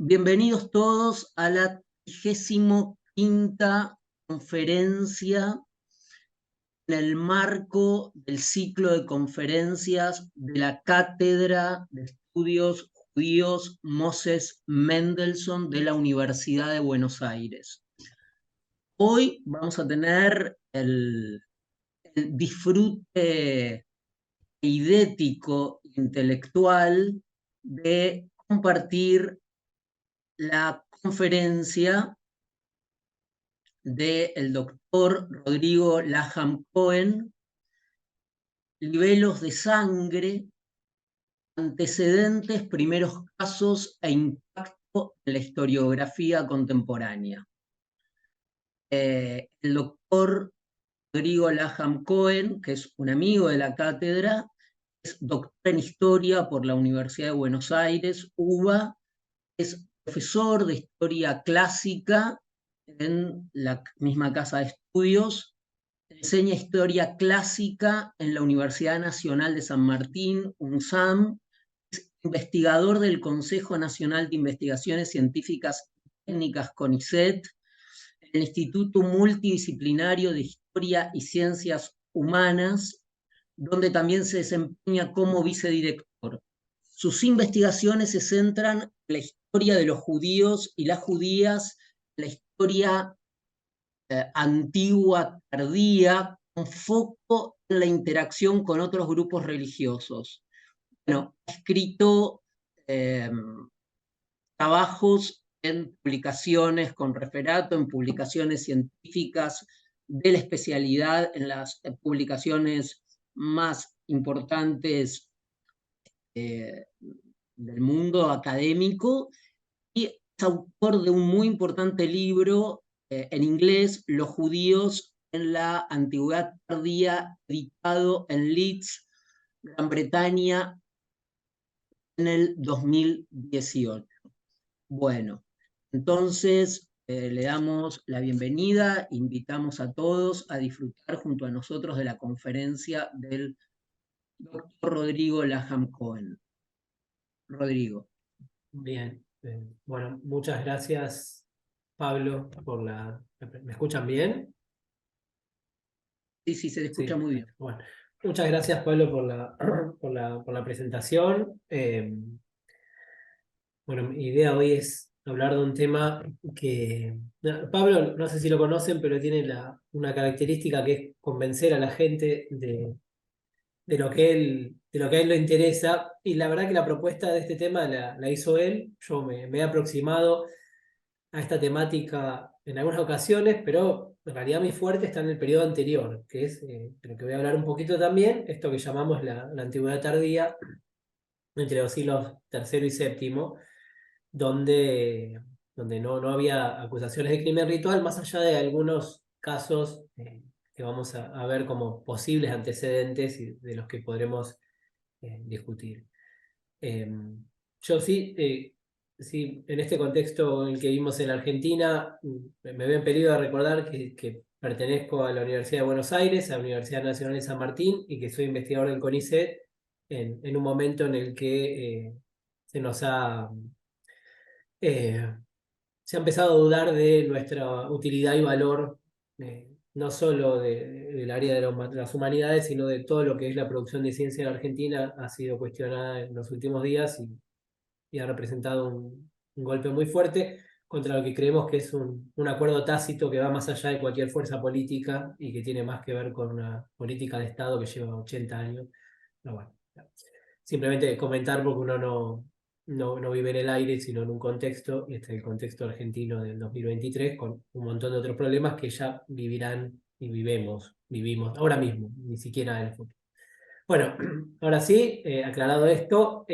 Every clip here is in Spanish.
Bienvenidos todos a la 35ª conferencia en el marco del ciclo de conferencias de la Cátedra de Estudios Judíos Moses Mendelssohn de la Universidad de Buenos Aires. Hoy vamos a tener el disfrute idético, intelectual, de compartir la conferencia del doctor Rodrigo Laham Cohen, Libelos de sangre, antecedentes, primeros casos e impacto en la historiografía contemporánea. El doctor Rodrigo Laham Cohen, que es un amigo de la cátedra, es doctor en historia por la Universidad de Buenos Aires, UBA, es profesor de historia clásica en la misma casa de estudios, enseña historia clásica en la Universidad Nacional de San Martín, UNSAM, es investigador del Consejo Nacional de Investigaciones Científicas y Técnicas, CONICET, el Instituto Multidisciplinario de Historia y Ciencias Humanas, donde también se desempeña como vicedirector. Sus investigaciones se centran en la historia de los judíos y las judías, la historia antigua, tardía, con foco en la interacción con otros grupos religiosos. Bueno, ha escrito trabajos en publicaciones con referato, en publicaciones científicas de la especialidad, en las publicaciones más importantes del mundo académico, y es autor de un muy importante libro en inglés, Los judíos en la antigüedad tardía, editado en Leeds, Gran Bretaña, en el 2018. Bueno, entonces le damos la bienvenida, invitamos a todos a disfrutar junto a nosotros de la conferencia del doctor Rodrigo Laham Cohen. Rodrigo. Bien, bueno, muchas gracias, Pablo, por ¿Me escuchan bien? Sí, sí, se escucha Sí, muy bien. bueno. Muchas gracias, Pablo, por la presentación. Bueno, mi idea hoy es hablar de un tema que... Pablo, no sé si lo conocen, pero tiene una característica que es convencer a la gente de lo que a él le interesa. Y la verdad que la propuesta de este tema la hizo él. Yo me he aproximado a esta temática en algunas ocasiones, pero en realidad mi fuerte está en el periodo anterior, que es de lo que voy a hablar un poquito también, esto que llamamos la antigüedad tardía, entre los siglos tercero y séptimo, donde no había acusaciones de crimen ritual, más allá de algunos casos que vamos a ver como posibles antecedentes y de los que podremos discutir. Eh, yo sí, en este contexto en el que vivimos en Argentina, me veo en peligro de recordar que pertenezco a la Universidad de Buenos Aires, a la Universidad Nacional de San Martín, y que soy investigador del CONICET en un momento en el que se nos eh, se ha empezado a dudar de nuestra utilidad y valor, no solo del área de las humanidades, sino de todo lo que es la producción de ciencia en Argentina, ha sido cuestionada en los últimos días y ha representado un golpe muy fuerte contra lo que creemos que es un acuerdo tácito que va más allá de cualquier fuerza política y que tiene más que ver con una política de Estado que lleva 80 años. Pero bueno, simplemente comentar porque uno no vive en el aire, sino en un contexto, y este es el contexto argentino del 2023, con un montón de otros problemas que ya vivirán y vivimos ahora mismo, ni siquiera en el futuro. Bueno, ahora sí, aclarado esto,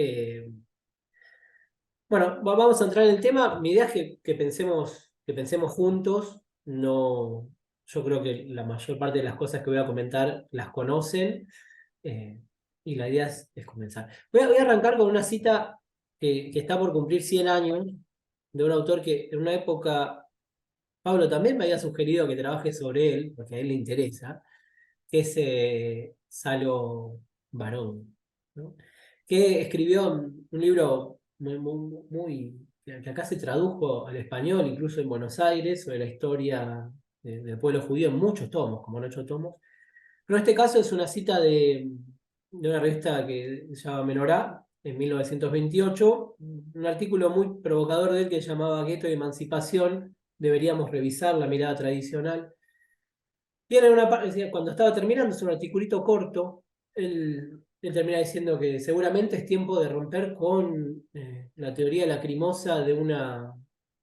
bueno, vamos a entrar en el tema. Mi idea es que pensemos juntos. No, yo creo que la mayor parte de las cosas que voy a comentar las conocen, eh, y la idea es comenzar. Voy a arrancar con una cita que está por cumplir 100 años, de un autor que en una época, Pablo también me había sugerido que trabaje sobre él, porque a él le interesa, que es Salo Barón, ¿no? Que escribió un libro muy que acá se tradujo al español, incluso en Buenos Aires, sobre la historia del pueblo judío en muchos tomos, como en 8 tomos. Pero en este caso es una cita de una revista que se llama Menorá, en 1928, un artículo muy provocador de él que se llamaba Gueto y Emancipación, deberíamos revisar la mirada tradicional. Y en una parte, cuando estaba terminando, es un articulito corto, él termina diciendo que seguramente es tiempo de romper con la teoría lacrimosa de una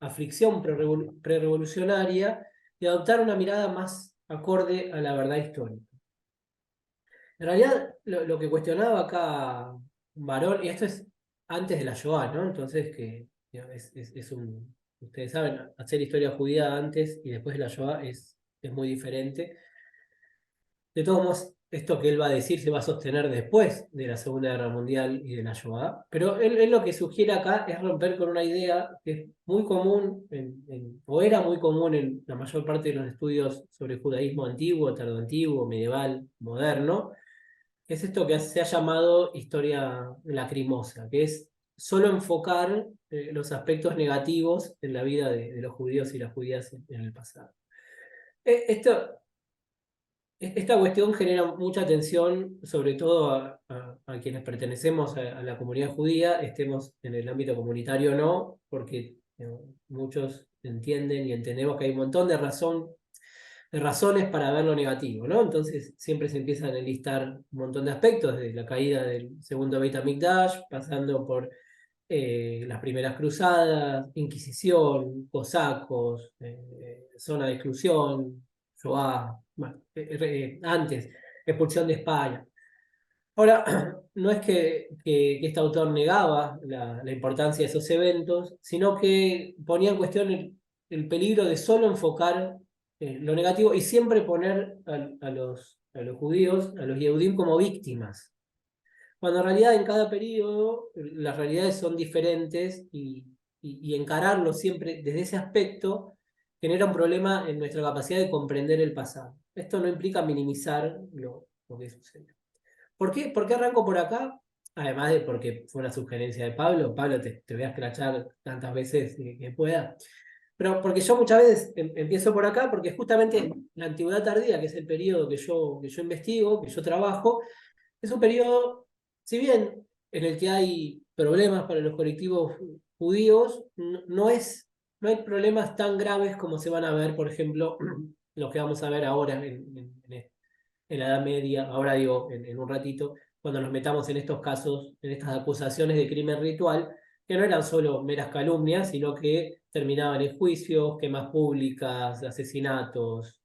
aflicción prerevolucionaria y adoptar una mirada más acorde a la verdad histórica. En realidad, lo que cuestionaba acá Barón, y esto es antes de la Shoah, ¿no? Entonces, que digamos, ustedes saben, hacer historia judía antes y después de la Shoah es muy diferente. De todos modos, esto que él va a decir se va a sostener después de la Segunda Guerra Mundial y de la Shoah, pero él lo que sugiere acá es romper con una idea que es muy común, o era muy común en la mayor parte de los estudios sobre judaísmo antiguo, tardoantiguo, medieval, moderno, que es esto que se ha llamado historia lacrimosa, que es solo enfocar los aspectos negativos en la vida de los judíos y las judías en el pasado. Esto Esta cuestión genera mucha tensión, sobre todo a quienes pertenecemos a la comunidad judía, estemos en el ámbito comunitario o no, porque muchos entienden y entendemos que hay un montón de razones para ver lo negativo, ¿no? Entonces siempre se empiezan a enlistar un montón de aspectos, desde la caída del segundo Beit HaMikdash, pasando por las primeras cruzadas, Inquisición, cosacos, zona de exclusión, Shoah, bueno, antes, expulsión de España. Ahora, no es que este autor negaba la importancia de esos eventos, sino que ponía en cuestión el peligro de solo enfocar lo negativo y siempre poner a los judíos, a los Yehudim como víctimas, cuando en realidad en cada periodo las realidades son diferentes y encararlo siempre desde ese aspecto genera un problema en nuestra capacidad de comprender el pasado. Esto no implica minimizar lo que sucede. ¿Por qué arranco por acá? Además de porque fue una sugerencia de Pablo. Pablo, te voy a escrachar tantas veces que pueda. Pero porque yo muchas veces empiezo por acá, porque justamente la antigüedad tardía, que es el periodo que yo investigo, que yo trabajo, es un periodo, si bien en el que hay problemas para los colectivos judíos, no hay problemas tan graves como se van a ver, por ejemplo, los que vamos a ver ahora en la Edad Media, ahora digo, en un ratito, cuando nos metamos en estos casos, en estas acusaciones de crimen ritual, que no eran solo meras calumnias, sino que terminaban en juicios, quemas públicas, asesinatos,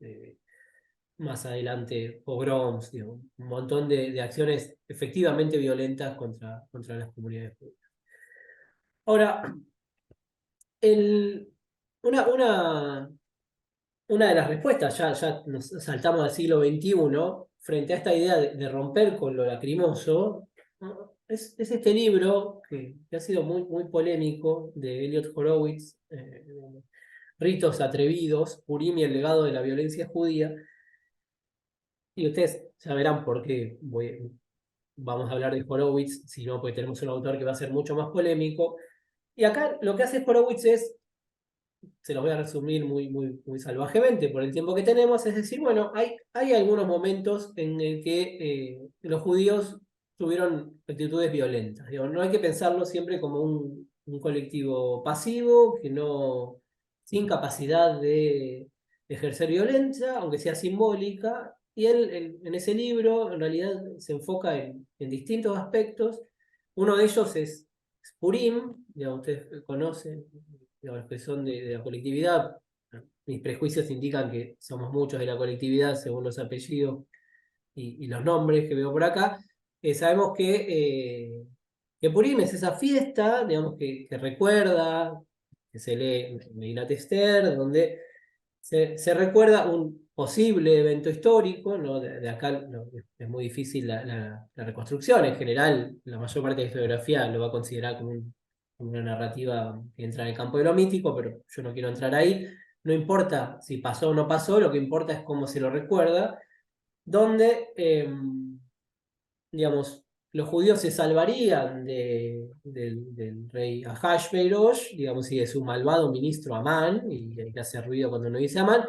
más adelante pogroms, digo, un montón de acciones efectivamente violentas contra las comunidades judías. Ahora, el, una de las respuestas, ya nos saltamos al siglo XXI, frente a esta idea de romper con lo lacrimoso, ¿no? Es este libro que ha sido muy polémico de Elliot Horowitz, Ritos Atrevidos, Purim y el legado de la violencia judía. Y ustedes ya verán por qué vamos a hablar de Horowitz, sino porque tenemos un autor que va a ser mucho más polémico. Y acá lo que hace Horowitz se los voy a resumir muy salvajemente por el tiempo que tenemos, es decir, bueno, hay algunos momentos en el que los judíos tuvieron actitudes violentas. Digo, no hay que pensarlo siempre como un colectivo pasivo, sin capacidad de ejercer violencia, aunque sea simbólica. Y él en ese libro en realidad se enfoca en distintos aspectos. Uno de ellos es Purim, digamos, ustedes conocen, digamos, los que son de la colectividad. Mis prejuicios indican que somos muchos de la colectividad según los apellidos y los nombres que veo por acá. Sabemos que Purim es esa fiesta, digamos, que recuerda, que se lee en Megilat Esther, donde se recuerda un posible evento histórico, ¿no? De acá es muy difícil la reconstrucción. En general, la mayor parte de la historiografía lo va a considerar como una narrativa que entra en el campo de lo mítico, pero yo no quiero entrar ahí. No importa si pasó o no pasó, lo que importa es cómo se lo recuerda, donde, digamos, los judíos se salvarían del rey Ahasverosh, digamos, y de su malvado ministro Amán, y hay que hacer ruido cuando uno dice Amán.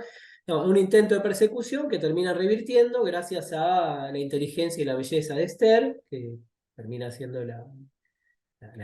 No, un intento de persecución que termina revirtiendo gracias a la inteligencia y la belleza de Esther, que termina siendo la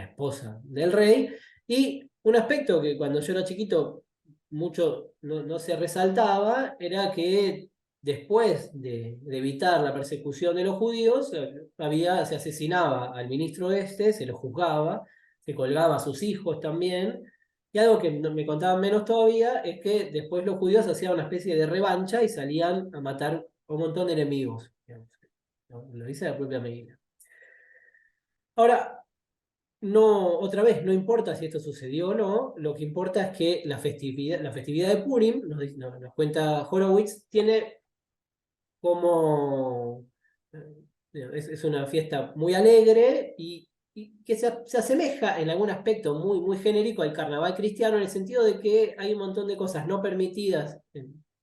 esposa del rey. Y un aspecto que cuando yo era chiquito mucho no se resaltaba era que después de evitar la persecución de los judíos, se asesinaba al ministro este, se lo juzgaba, se colgaba a sus hijos también. Y algo que me contaban menos todavía es que después los judíos hacían una especie de revancha y salían a matar a un montón de enemigos, digamos. Lo dice la propia Medina. Ahora, no, otra vez, no importa si esto sucedió o no, lo que importa es que la festividad de Purim, nos cuenta Horowitz, tiene como... es una fiesta muy alegre y que se asemeja en algún aspecto muy genérico al carnaval cristiano, en el sentido de que hay un montón de cosas no permitidas,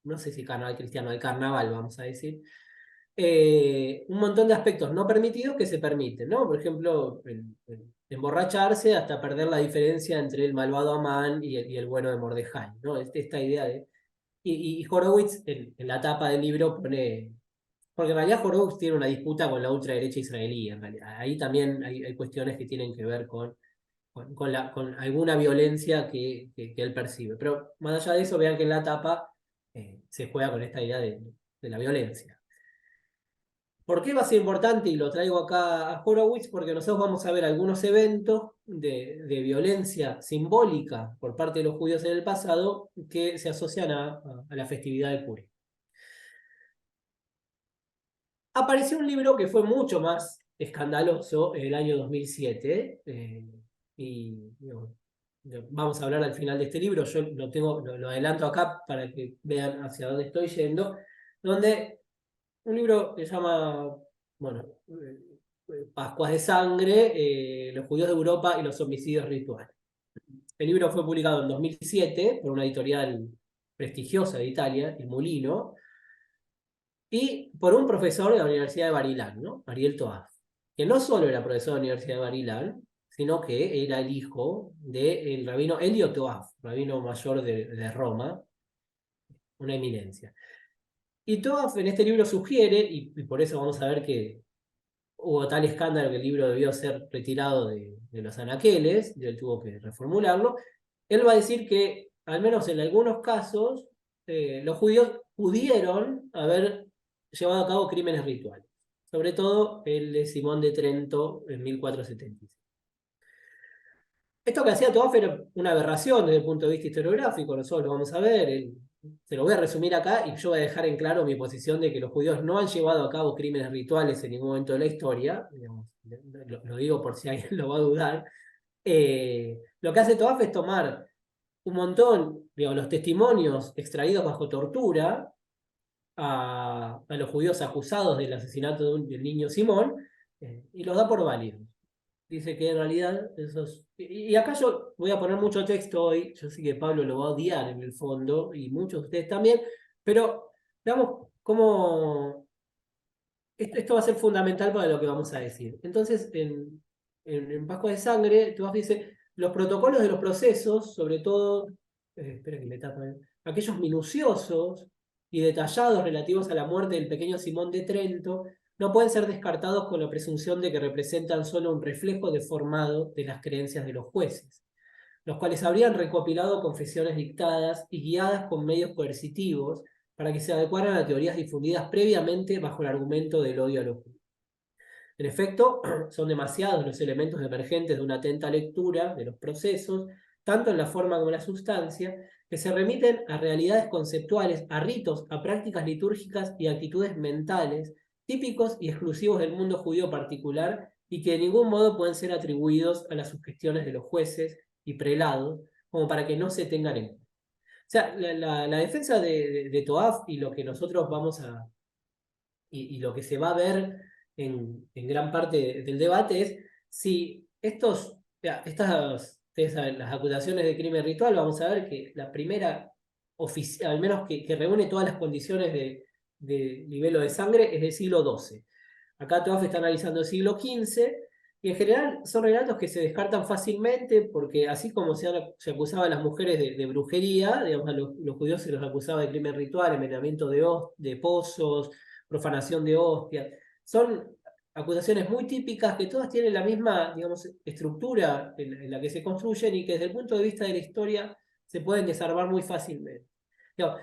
no sé si carnaval cristiano, el carnaval, vamos a decir, un montón de aspectos no permitidos que se permiten, ¿no? Por ejemplo, emborracharse hasta perder la diferencia entre el malvado Amán y el bueno de Mordejai, ¿no? Esta idea de... Y Horowitz en la tapa del libro pone... Porque en realidad Horowitz tiene una disputa con la ultraderecha israelí, en realidad. Ahí también hay cuestiones que tienen que ver con alguna violencia que él percibe. Pero más allá de eso, vean que en la tapa se juega con esta idea de la violencia. ¿Por qué va a ser importante? Y lo traigo acá a Horowitz, porque nosotros vamos a ver algunos eventos de violencia simbólica por parte de los judíos en el pasado que se asocian a la festividad de Purim. Apareció un libro que fue mucho más escandaloso en el año 2007, vamos a hablar al final de este libro, yo lo adelanto acá para que vean hacia dónde estoy yendo, donde un libro que se llama, bueno, Pascuas de Sangre, los judíos de Europa y los homicidios rituales. El libro fue publicado en 2007 por una editorial prestigiosa de Italia, El Mulino, y por un profesor de la Universidad de Barilán, ¿no? Ariel Toaf, que no solo era profesor de la Universidad de Barilán, sino que era el hijo del rabino Elio Toaf, rabino mayor de Roma, una eminencia. Y Toaf en este libro sugiere, y por eso vamos a ver que hubo tal escándalo que el libro debió ser retirado de los anaqueles, y él tuvo que reformularlo. Él va a decir que, al menos en algunos casos, los judíos pudieron haber llevado a cabo crímenes rituales, sobre todo el de Simón de Trento en 1476. Esto que hacía Toaf era una aberración desde el punto de vista historiográfico, nosotros lo vamos a ver, se lo voy a resumir acá y yo voy a dejar en claro mi posición de que los judíos no han llevado a cabo crímenes rituales en ningún momento de la historia, digamos, lo digo por si alguien lo va a dudar. Lo que hace Toaf es tomar un montón, digamos, los testimonios extraídos bajo tortura a los judíos acusados del asesinato del niño Simón y los da por válidos. Dice que en realidad esos... Y acá yo voy a poner mucho texto hoy, yo sé que Pablo lo va a odiar en el fondo, y muchos de ustedes también, pero veamos cómo esto va a ser fundamental para lo que vamos a decir. Entonces, en Pascua de Sangre, Tomás dice, los protocolos de los procesos, sobre todo, espera que me tapen, aquellos minuciosos y detallados relativos a la muerte del pequeño Simón de Trento, no pueden ser descartados con la presunción de que representan solo un reflejo deformado de las creencias de los jueces, los cuales habrían recopilado confesiones dictadas y guiadas con medios coercitivos para que se adecuaran a teorías difundidas previamente bajo el argumento del odio a los judíos. En efecto, son demasiados los elementos emergentes de una atenta lectura de los procesos, tanto en la forma como en la sustancia, que se remiten a realidades conceptuales, a ritos, a prácticas litúrgicas y actitudes mentales típicos y exclusivos del mundo judío particular y que de ningún modo pueden ser atribuidos a las sugestiones de los jueces y prelados, como para que no se tengan en cuenta. O sea, la defensa de Toaf y lo que nosotros vamos a... y lo que se va a ver en gran parte del debate es si ustedes saben, las acusaciones de crimen ritual, vamos a ver que la primera, al menos que reúne todas las condiciones de nivel de sangre, es del siglo XII. Acá Toaf está analizando el siglo XV, y en general son relatos que se descartan fácilmente porque así como se acusaba a las mujeres de brujería, digamos, a los judíos se los acusaba de crimen ritual, envenenamiento de pozos, profanación de hostias. Son acusaciones muy típicas que todas tienen la misma, digamos, estructura en la que se construyen y que desde el punto de vista de la historia se pueden desarmar muy fácilmente. Digamos,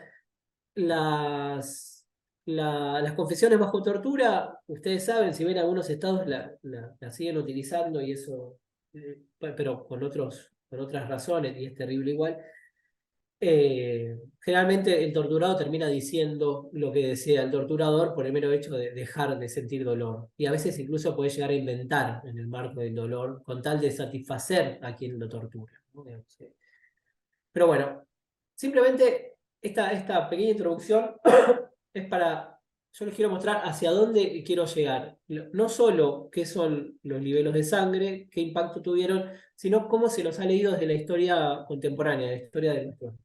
las confesiones bajo tortura, ustedes saben, si ven algunos estados la siguen utilizando y eso, pero con otras razones, y es terrible igual. Generalmente el torturado termina diciendo lo que desea el torturador por el mero hecho de dejar de sentir dolor. Y a veces incluso puede llegar a inventar en el marco del dolor con tal de satisfacer a quien lo tortura, ¿no? Pero bueno, simplemente esta pequeña introducción es para, yo les quiero mostrar hacia dónde quiero llegar. No solo qué son los niveles de sangre, qué impacto tuvieron, sino cómo se los ha leído desde la historia contemporánea, la historia de nuestro.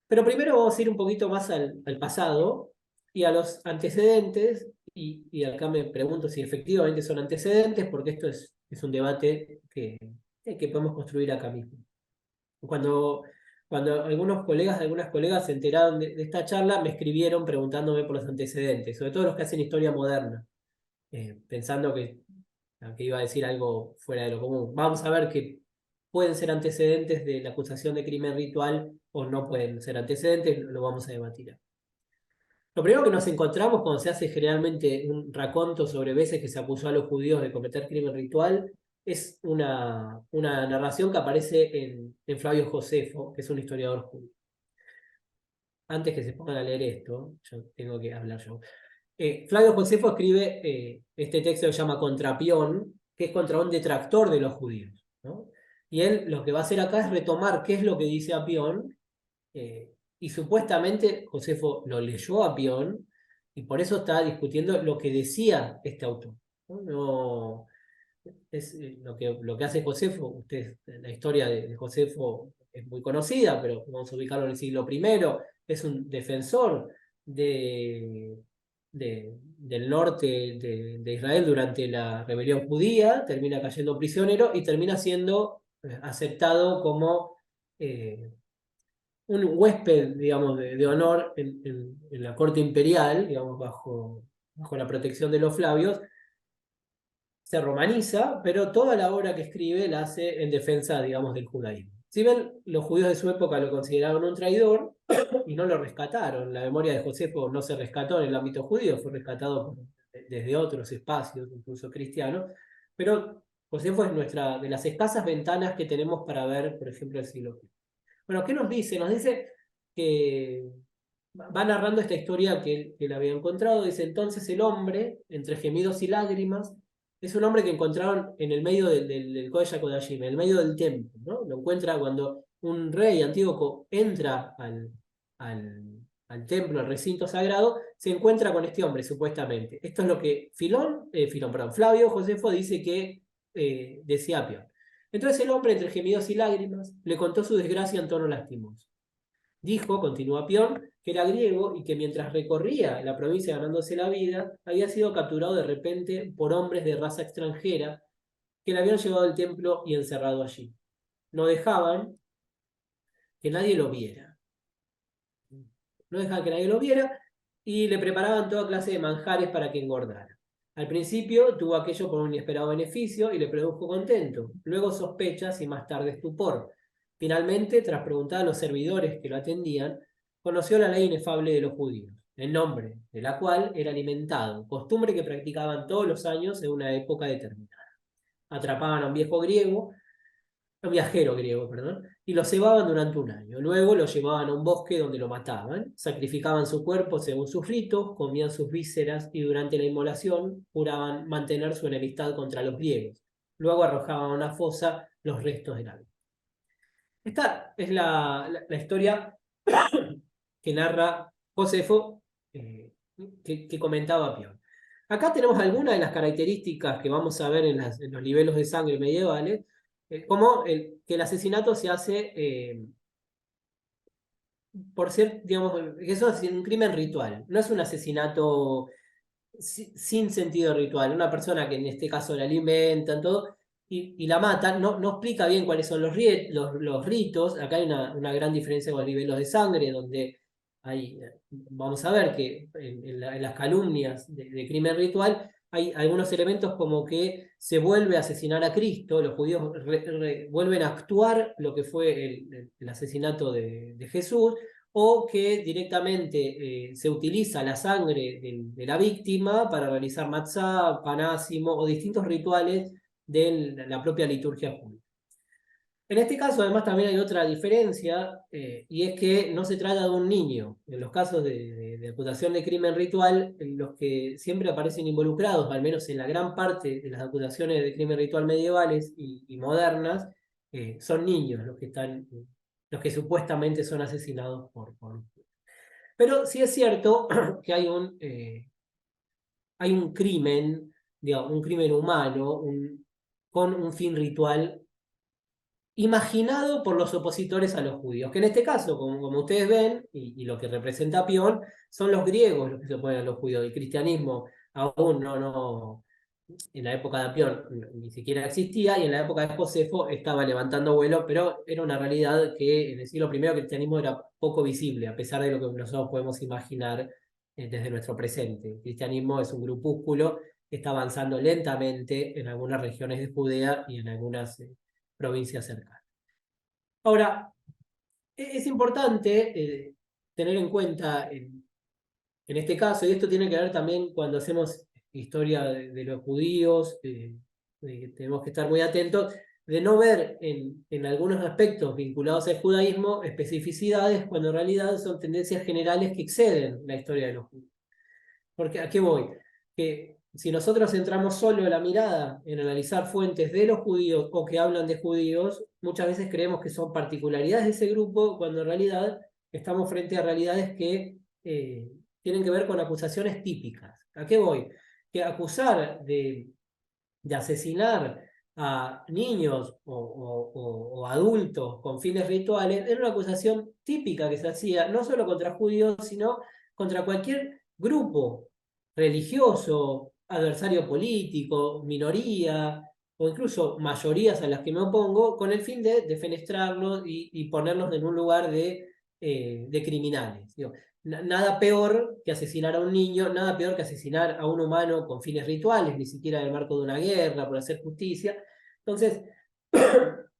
Pero primero vamos a ir un poquito más al pasado y a los antecedentes, y acá me pregunto si efectivamente son antecedentes, porque esto es un debate que podemos construir acá mismo. Cuando, cuando algunas colegas se enteraron de esta charla, me escribieron preguntándome por los antecedentes, sobre todo los que hacen historia moderna, pensando que iba a decir algo fuera de lo común. Vamos a ver que pueden ser antecedentes de la acusación de crimen ritual o no pueden ser antecedentes, lo vamos a debatir. Lo primero que nos encontramos cuando se hace generalmente un raconto sobre veces que se acusó a los judíos de cometer crimen ritual es una narración que aparece en Flavio Josefo, que es un historiador judío. Antes que se pongan a leer esto, yo tengo que hablar yo. Flavio Josefo escribe este texto que se llama Contrapión, que es contra un detractor de los judíos, ¿no? Y él lo que va a hacer acá es retomar qué es lo que dice Apión, y supuestamente Josefo lo leyó a Apión, y por eso está discutiendo lo que decía este autor, ¿no? Es, lo que hace Josefo, la historia de Josefo es muy conocida, pero vamos a ubicarlo en el siglo I, es un defensor del norte de Israel durante la rebelión judía, termina cayendo prisionero y termina siendo aceptado como un huésped, digamos, de honor en la corte imperial, digamos, bajo la protección de los Flavios. Se romaniza, pero toda la obra que escribe la hace en defensa, digamos, del judaísmo. Si bien los judíos de su época lo consideraron un traidor y no lo rescataron, la memoria de Josefo no se rescató en el ámbito judío, fue rescatado desde otros espacios, incluso cristianos, pero Josefo es de las escasas ventanas que tenemos para ver, por ejemplo, el siglo V. Bueno, ¿qué nos dice? Nos dice que va narrando esta historia que él había encontrado. Dice: entonces el hombre, entre gemidos y lágrimas, es un hombre que encontraron en el medio del Kodesh HaKodashim, en el medio del templo, ¿no? Lo encuentra cuando un rey Antíoco entra al templo, al recinto sagrado, se encuentra con este hombre, supuestamente. Esto es lo que Flavio Josefo dice que decía Apión. Entonces el hombre, entre gemidos y lágrimas, le contó su desgracia en tono lastimoso. Dijo, continúa Pion, que era griego y que mientras recorría la provincia ganándose la vida, había sido capturado de repente por hombres de raza extranjera que le habían llevado al templo y encerrado allí. No dejaban que nadie lo viera. No dejaban que nadie lo viera y le preparaban toda clase de manjares para que engordara. Al principio tuvo aquello por un inesperado beneficio y le produjo contento, luego sospechas y más tarde estupor. Finalmente, tras preguntar a los servidores que lo atendían, conoció la ley inefable de los judíos, en nombre de la cual era alimentado, costumbre que practicaban todos los años en una época determinada. Atrapaban a un viajero griego, perdón, y lo cebaban durante un año. Luego lo llevaban a un bosque donde lo mataban, sacrificaban su cuerpo según sus ritos, comían sus vísceras y durante la inmolación juraban mantener su enemistad contra los griegos. Luego arrojaban a una fosa los restos del alma. Esta es la historia que narra Josefo, que comentaba Pion. Acá tenemos algunas de las características que vamos a ver en los niveles de sangre medievales, como que el asesinato se hace por ser, digamos, que eso es un crimen ritual, no es un asesinato sin sentido ritual. Una persona que en este caso la alimentan, todo, y la matan, no explica bien cuáles son los ritos. Acá hay una gran diferencia con los niveles de sangre, donde hay, vamos a ver que en las calumnias de crimen ritual hay algunos elementos como que se vuelve a asesinar a Cristo, los judíos vuelven a actuar lo que fue el asesinato de Jesús, o que directamente se utiliza la sangre de la víctima para realizar matzá, panásimo o distintos rituales de la propia liturgia judía. En este caso, además, también hay otra diferencia, y es que no se trata de un niño. En los casos de acusación de crimen ritual, en los que siempre aparecen involucrados, al menos en la gran parte de las acusaciones de crimen ritual medievales y modernas, son niños los que supuestamente son asesinados por. Pero sí es cierto que hay un crimen, digamos, un crimen humano, con un fin ritual imaginado por los opositores a los judíos, que en este caso, como ustedes ven, y lo que representa Pion, son los griegos los que se oponen a los judíos. El cristianismo aún en la época de Apión ni siquiera existía, y en la época de Josefo estaba levantando vuelo, pero era una realidad que en el siglo I el cristianismo era poco visible, a pesar de lo que nosotros podemos imaginar desde nuestro presente. El cristianismo es un grupúsculo que está avanzando lentamente en algunas regiones de Judea y en algunas provincias cercanas. Ahora, es importante tener en cuenta en este caso, y esto tiene que ver también cuando hacemos historia de los judíos, tenemos que estar muy atentos de no ver en algunos aspectos vinculados al judaísmo especificidades cuando en realidad son tendencias generales que exceden la historia de los judíos. Porque ¿a qué voy? Que si nosotros centramos solo la mirada en analizar fuentes de los judíos o que hablan de judíos, muchas veces creemos que son particularidades de ese grupo, cuando en realidad estamos frente a realidades que tienen que ver con acusaciones típicas. ¿A qué voy? Que acusar de asesinar a niños o adultos con fines rituales era una acusación típica que se hacía no solo contra judíos, sino contra cualquier grupo religioso, adversario político, minoría o incluso mayorías a las que me opongo, con el fin de defenestrarlos y ponerlos en un lugar de criminales. Digo, nada peor que asesinar a un niño, nada peor que asesinar a un humano con fines rituales, ni siquiera en el marco de una guerra, por hacer justicia. Entonces,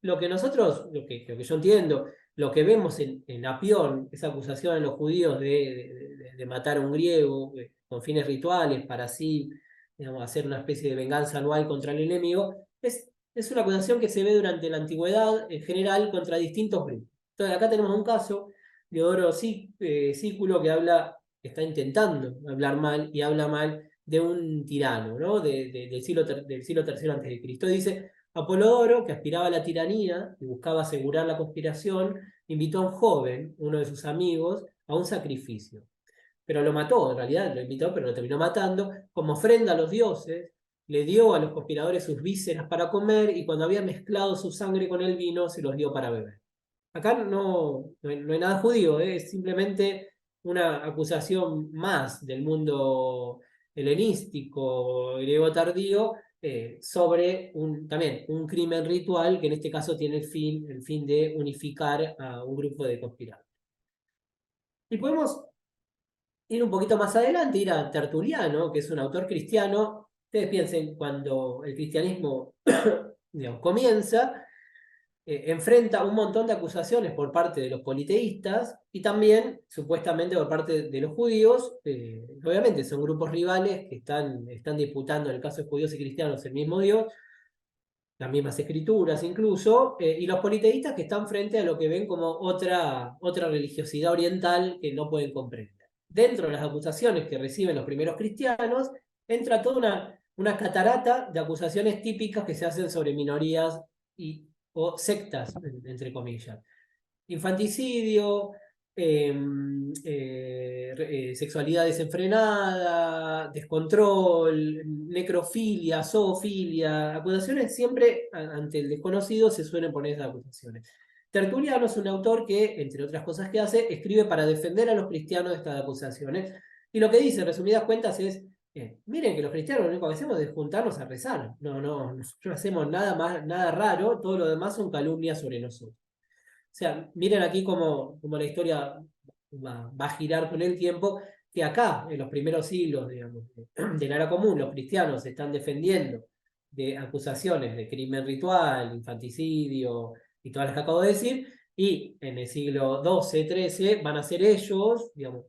lo que yo entiendo, lo que vemos en Apión, esa acusación a los judíos de matar a un griego con fines rituales para así, digamos, hacer una especie de venganza anual contra el enemigo, es una acusación que se ve durante la antigüedad en general contra distintos grupos. Entonces, acá tenemos un caso, Diodoro Sículo, que está intentando hablar mal y habla mal de un tirano, ¿no? del siglo III a.C. Dice: Apolodoro, que aspiraba a la tiranía y buscaba asegurar la conspiración, invitó a un joven, uno de sus amigos, a un sacrificio. Pero lo mató, en realidad lo invitó, pero lo terminó matando. Como ofrenda a los dioses, le dio a los conspiradores sus vísceras para comer, y cuando había mezclado su sangre con el vino, se los dio para beber. Acá no hay nada judío, es simplemente una acusación más del mundo helenístico, griego tardío, sobre también un crimen ritual que en este caso tiene el fin de unificar a un grupo de conspiradores. Y podemos ir un poquito más adelante, ir a Tertuliano, que es un autor cristiano. Ustedes piensen, cuando el cristianismo digamos, comienza, enfrenta un montón de acusaciones por parte de los politeístas y también supuestamente por parte de los judíos. Obviamente son grupos rivales que están disputando, en el caso de judíos y cristianos, el mismo Dios, las mismas escrituras incluso, y los politeístas que están frente a lo que ven como otra religiosidad oriental que no pueden comprender. Dentro de las acusaciones que reciben los primeros cristianos, entra toda una catarata de acusaciones típicas que se hacen sobre minorías o sectas, entre comillas. Infanticidio, sexualidad desenfrenada, descontrol, necrofilia, zoofilia. Acusaciones siempre ante el desconocido se suelen poner esas acusaciones. Tertuliano es un autor que, entre otras cosas que hace, escribe para defender a los cristianos de estas acusaciones. Y lo que dice, en resumidas cuentas, es Miren que los cristianos lo único que hacemos es juntarnos a rezar. Nosotros no hacemos nada más, nada raro, todo lo demás son calumnias sobre nosotros. O sea, miren aquí cómo la historia va a girar con el tiempo, que acá, en los primeros siglos, digamos, de la era común, los cristianos se están defendiendo de acusaciones de crimen ritual, infanticidio y todas las que acabo de decir, y en el siglo XII, XIII van a ser ellos, digamos,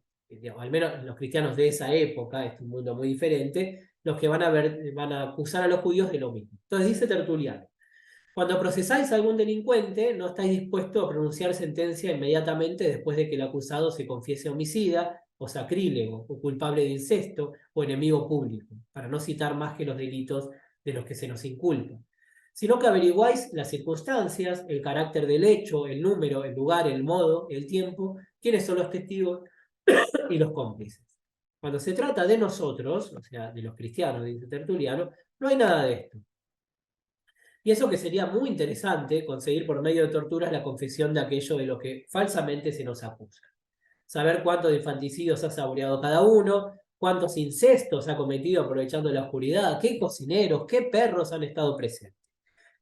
al menos los cristianos de esa época, es un mundo muy diferente, los que van a acusar a los judíos de lo mismo. Entonces dice Tertuliano: cuando procesáis a algún delincuente, no estáis dispuestos a pronunciar sentencia inmediatamente después de que el acusado se confiese homicida, o sacrílego, o culpable de incesto, o enemigo público, para no citar más que los delitos de los que se nos inculpan, sino que averiguáis las circunstancias, el carácter del hecho, el número, el lugar, el modo, el tiempo, quiénes son los testigos y los cómplices. Cuando se trata de nosotros, o sea, de los cristianos, dice Tertuliano, no hay nada de esto. Y eso que sería muy interesante, conseguir por medio de torturas la confesión de aquello de lo que falsamente se nos acusa. Saber cuántos infanticidios ha saboreado cada uno, cuántos incestos ha cometido aprovechando la oscuridad, qué cocineros, qué perros han estado presentes.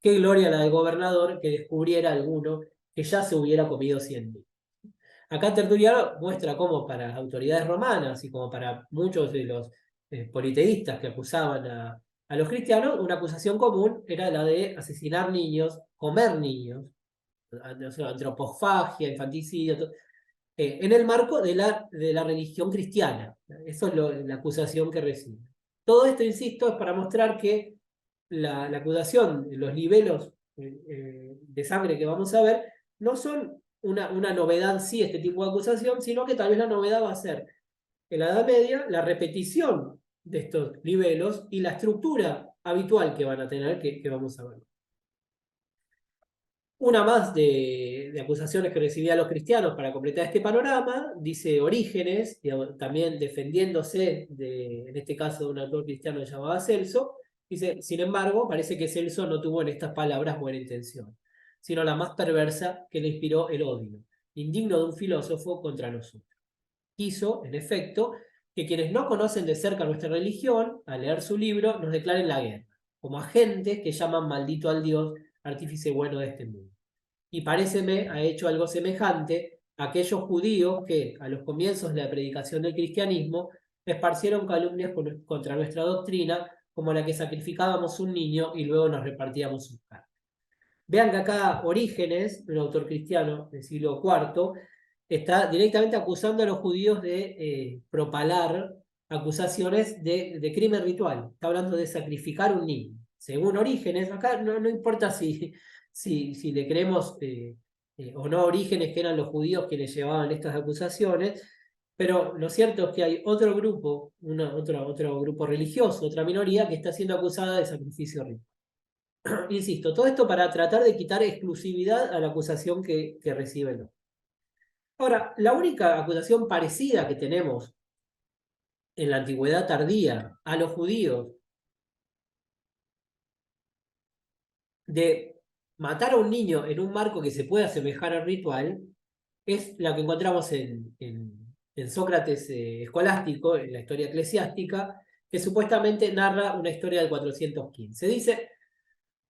Qué gloria la del gobernador que descubriera alguno que ya se hubiera comido 100.000. Acá Tertuliano muestra cómo para las autoridades romanas y como para muchos de los politeístas que acusaban a los cristianos, una acusación común era la de asesinar niños, comer niños, antropofagia, infanticidio, en el marco de la religión cristiana. Eso es la acusación que recibe. Todo esto, insisto, es para mostrar que la acusación, los libelos de sangre que vamos a ver, no son una novedad, sí, este tipo de acusación, sino que tal vez la novedad va a ser, en la Edad Media, la repetición de estos libelos y la estructura habitual que van a tener, que vamos a ver. Una más de acusaciones que recibían los cristianos para completar este panorama, dice Orígenes, digamos, también defendiéndose, en este caso, de un autor cristiano llamado Celso, dice: sin embargo, parece que Celso no tuvo en estas palabras buena intención, sino la más perversa que le inspiró el odio, indigno de un filósofo contra nosotros. Quiso, en efecto, que quienes no conocen de cerca nuestra religión, al leer su libro, nos declaren la guerra, como agentes que llaman maldito al Dios, artífice bueno de este mundo. Y paréceme ha hecho algo semejante a aquellos judíos que, a los comienzos de la predicación del cristianismo, esparcieron calumnias contra nuestra doctrina, como la que sacrificábamos un niño y luego nos repartíamos sus carnes. Vean que acá Orígenes, un autor cristiano del siglo IV, está directamente acusando a los judíos de propalar acusaciones de crimen ritual. Está hablando de sacrificar un niño. Según Orígenes, acá no importa si le creemos o no a Orígenes, que eran los judíos quienes llevaban estas acusaciones, pero lo cierto es que hay otro grupo, otro grupo religioso, otra minoría, que está siendo acusada de sacrificio ritual. Insisto, todo esto para tratar de quitar exclusividad a la acusación que reciben. Ahora, la única acusación parecida que tenemos en la antigüedad tardía a los judíos de matar a un niño en un marco que se puede asemejar al ritual es la que encontramos en Sócrates escolástico, en la historia eclesiástica, que supuestamente narra una historia del 415. Dice: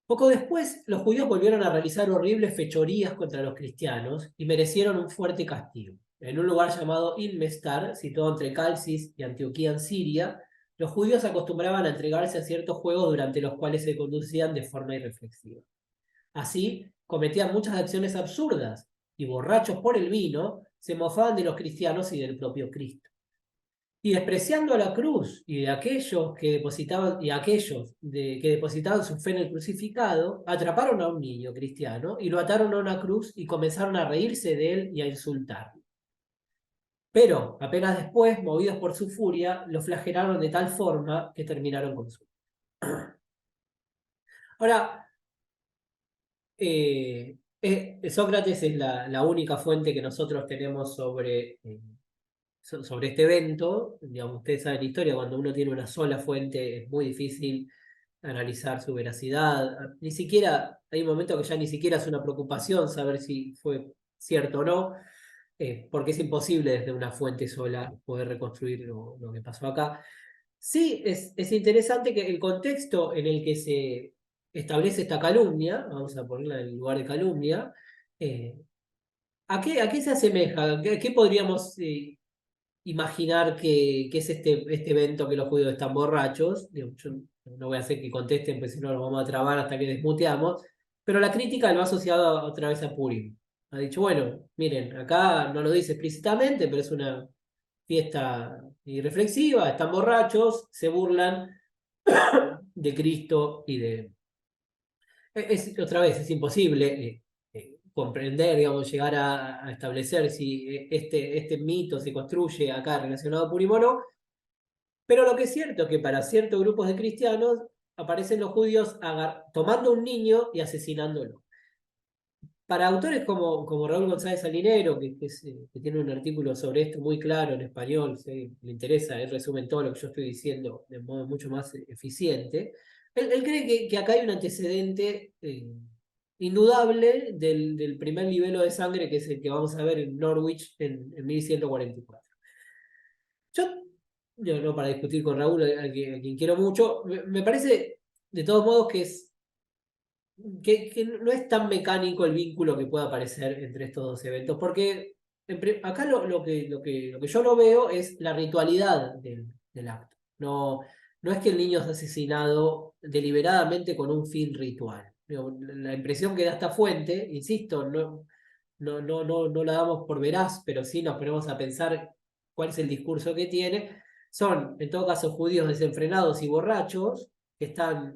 poco después, los judíos volvieron a realizar horribles fechorías contra los cristianos y merecieron un fuerte castigo. En un lugar llamado Inmestar, situado entre Calcis y Antioquía en Siria, los judíos acostumbraban a entregarse a ciertos juegos durante los cuales se conducían de forma irreflexiva. Así, cometían muchas acciones absurdas y, borrachos por el vino, se mofaban de los cristianos y del propio Cristo. Y despreciando a la cruz y de aquellos que depositaban, que depositaban su fe en el crucificado, atraparon a un niño cristiano y lo ataron a una cruz y comenzaron a reírse de él y a insultarlo. Pero apenas después, movidos por su furia, lo flagelaron de tal forma que terminaron con su. Ahora, Sócrates es la única fuente que nosotros tenemos sobre este evento. Digamos, ustedes saben la historia, cuando uno tiene una sola fuente es muy difícil analizar su veracidad. Ni siquiera, hay un momento que ya ni siquiera es una preocupación saber si fue cierto o no, porque es imposible desde una fuente sola poder reconstruir lo que pasó acá. Sí, es interesante que el contexto en el que se establece esta calumnia, vamos a ponerla en el lugar de calumnia, eh, a qué se asemeja? ¿Qué podríamos imaginar que es este evento que los judíos están borrachos? Digo, yo no voy a hacer que contesten, porque si no los vamos a trabar hasta que desmuteamos, pero la crítica lo ha asociado otra vez a Purim. Ha dicho, bueno, miren, acá no lo dice explícitamente, pero es una fiesta irreflexiva, están borrachos, se burlan de Cristo y de... otra vez, es imposible comprender, digamos, llegar a establecer si este mito se construye acá relacionado a Purim o no, pero lo que es cierto es que para ciertos grupos de cristianos aparecen los judíos tomando un niño y asesinándolo. Para autores como Raúl González Salinero, que tiene un artículo sobre esto muy claro en español, si le interesa, él resume todo lo que yo estoy diciendo de modo mucho más eficiente. Él cree que acá hay un antecedente indudable del primer libelo de sangre, que es el que vamos a ver en Norwich en 1144. Yo, yo no para discutir con Raúl, a quien quiero mucho, me parece de todos modos que no es tan mecánico el vínculo que pueda aparecer entre estos dos eventos, porque acá lo que yo no veo es la ritualidad del acto. No, no es que el niño es asesinado deliberadamente con un fin ritual. Digo, la impresión que da esta fuente, insisto, no la damos por veraz, pero sí nos ponemos a pensar cuál es el discurso que tiene. Son, en todo caso, judíos desenfrenados y borrachos que están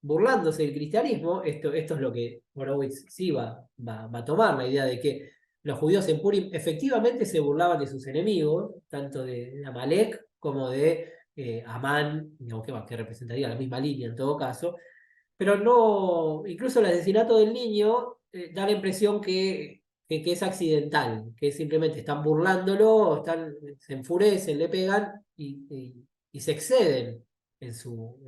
burlándose del cristianismo. Esto es lo que Horowitz sí va a tomar, la idea de que los judíos en Purim efectivamente se burlaban de sus enemigos, tanto de Amalek como de Amán, digamos, que representaría la misma línea en todo caso, pero no, incluso el asesinato del niño da la impresión que es accidental, que simplemente están burlándolo, se enfurecen, le pegan y se exceden en su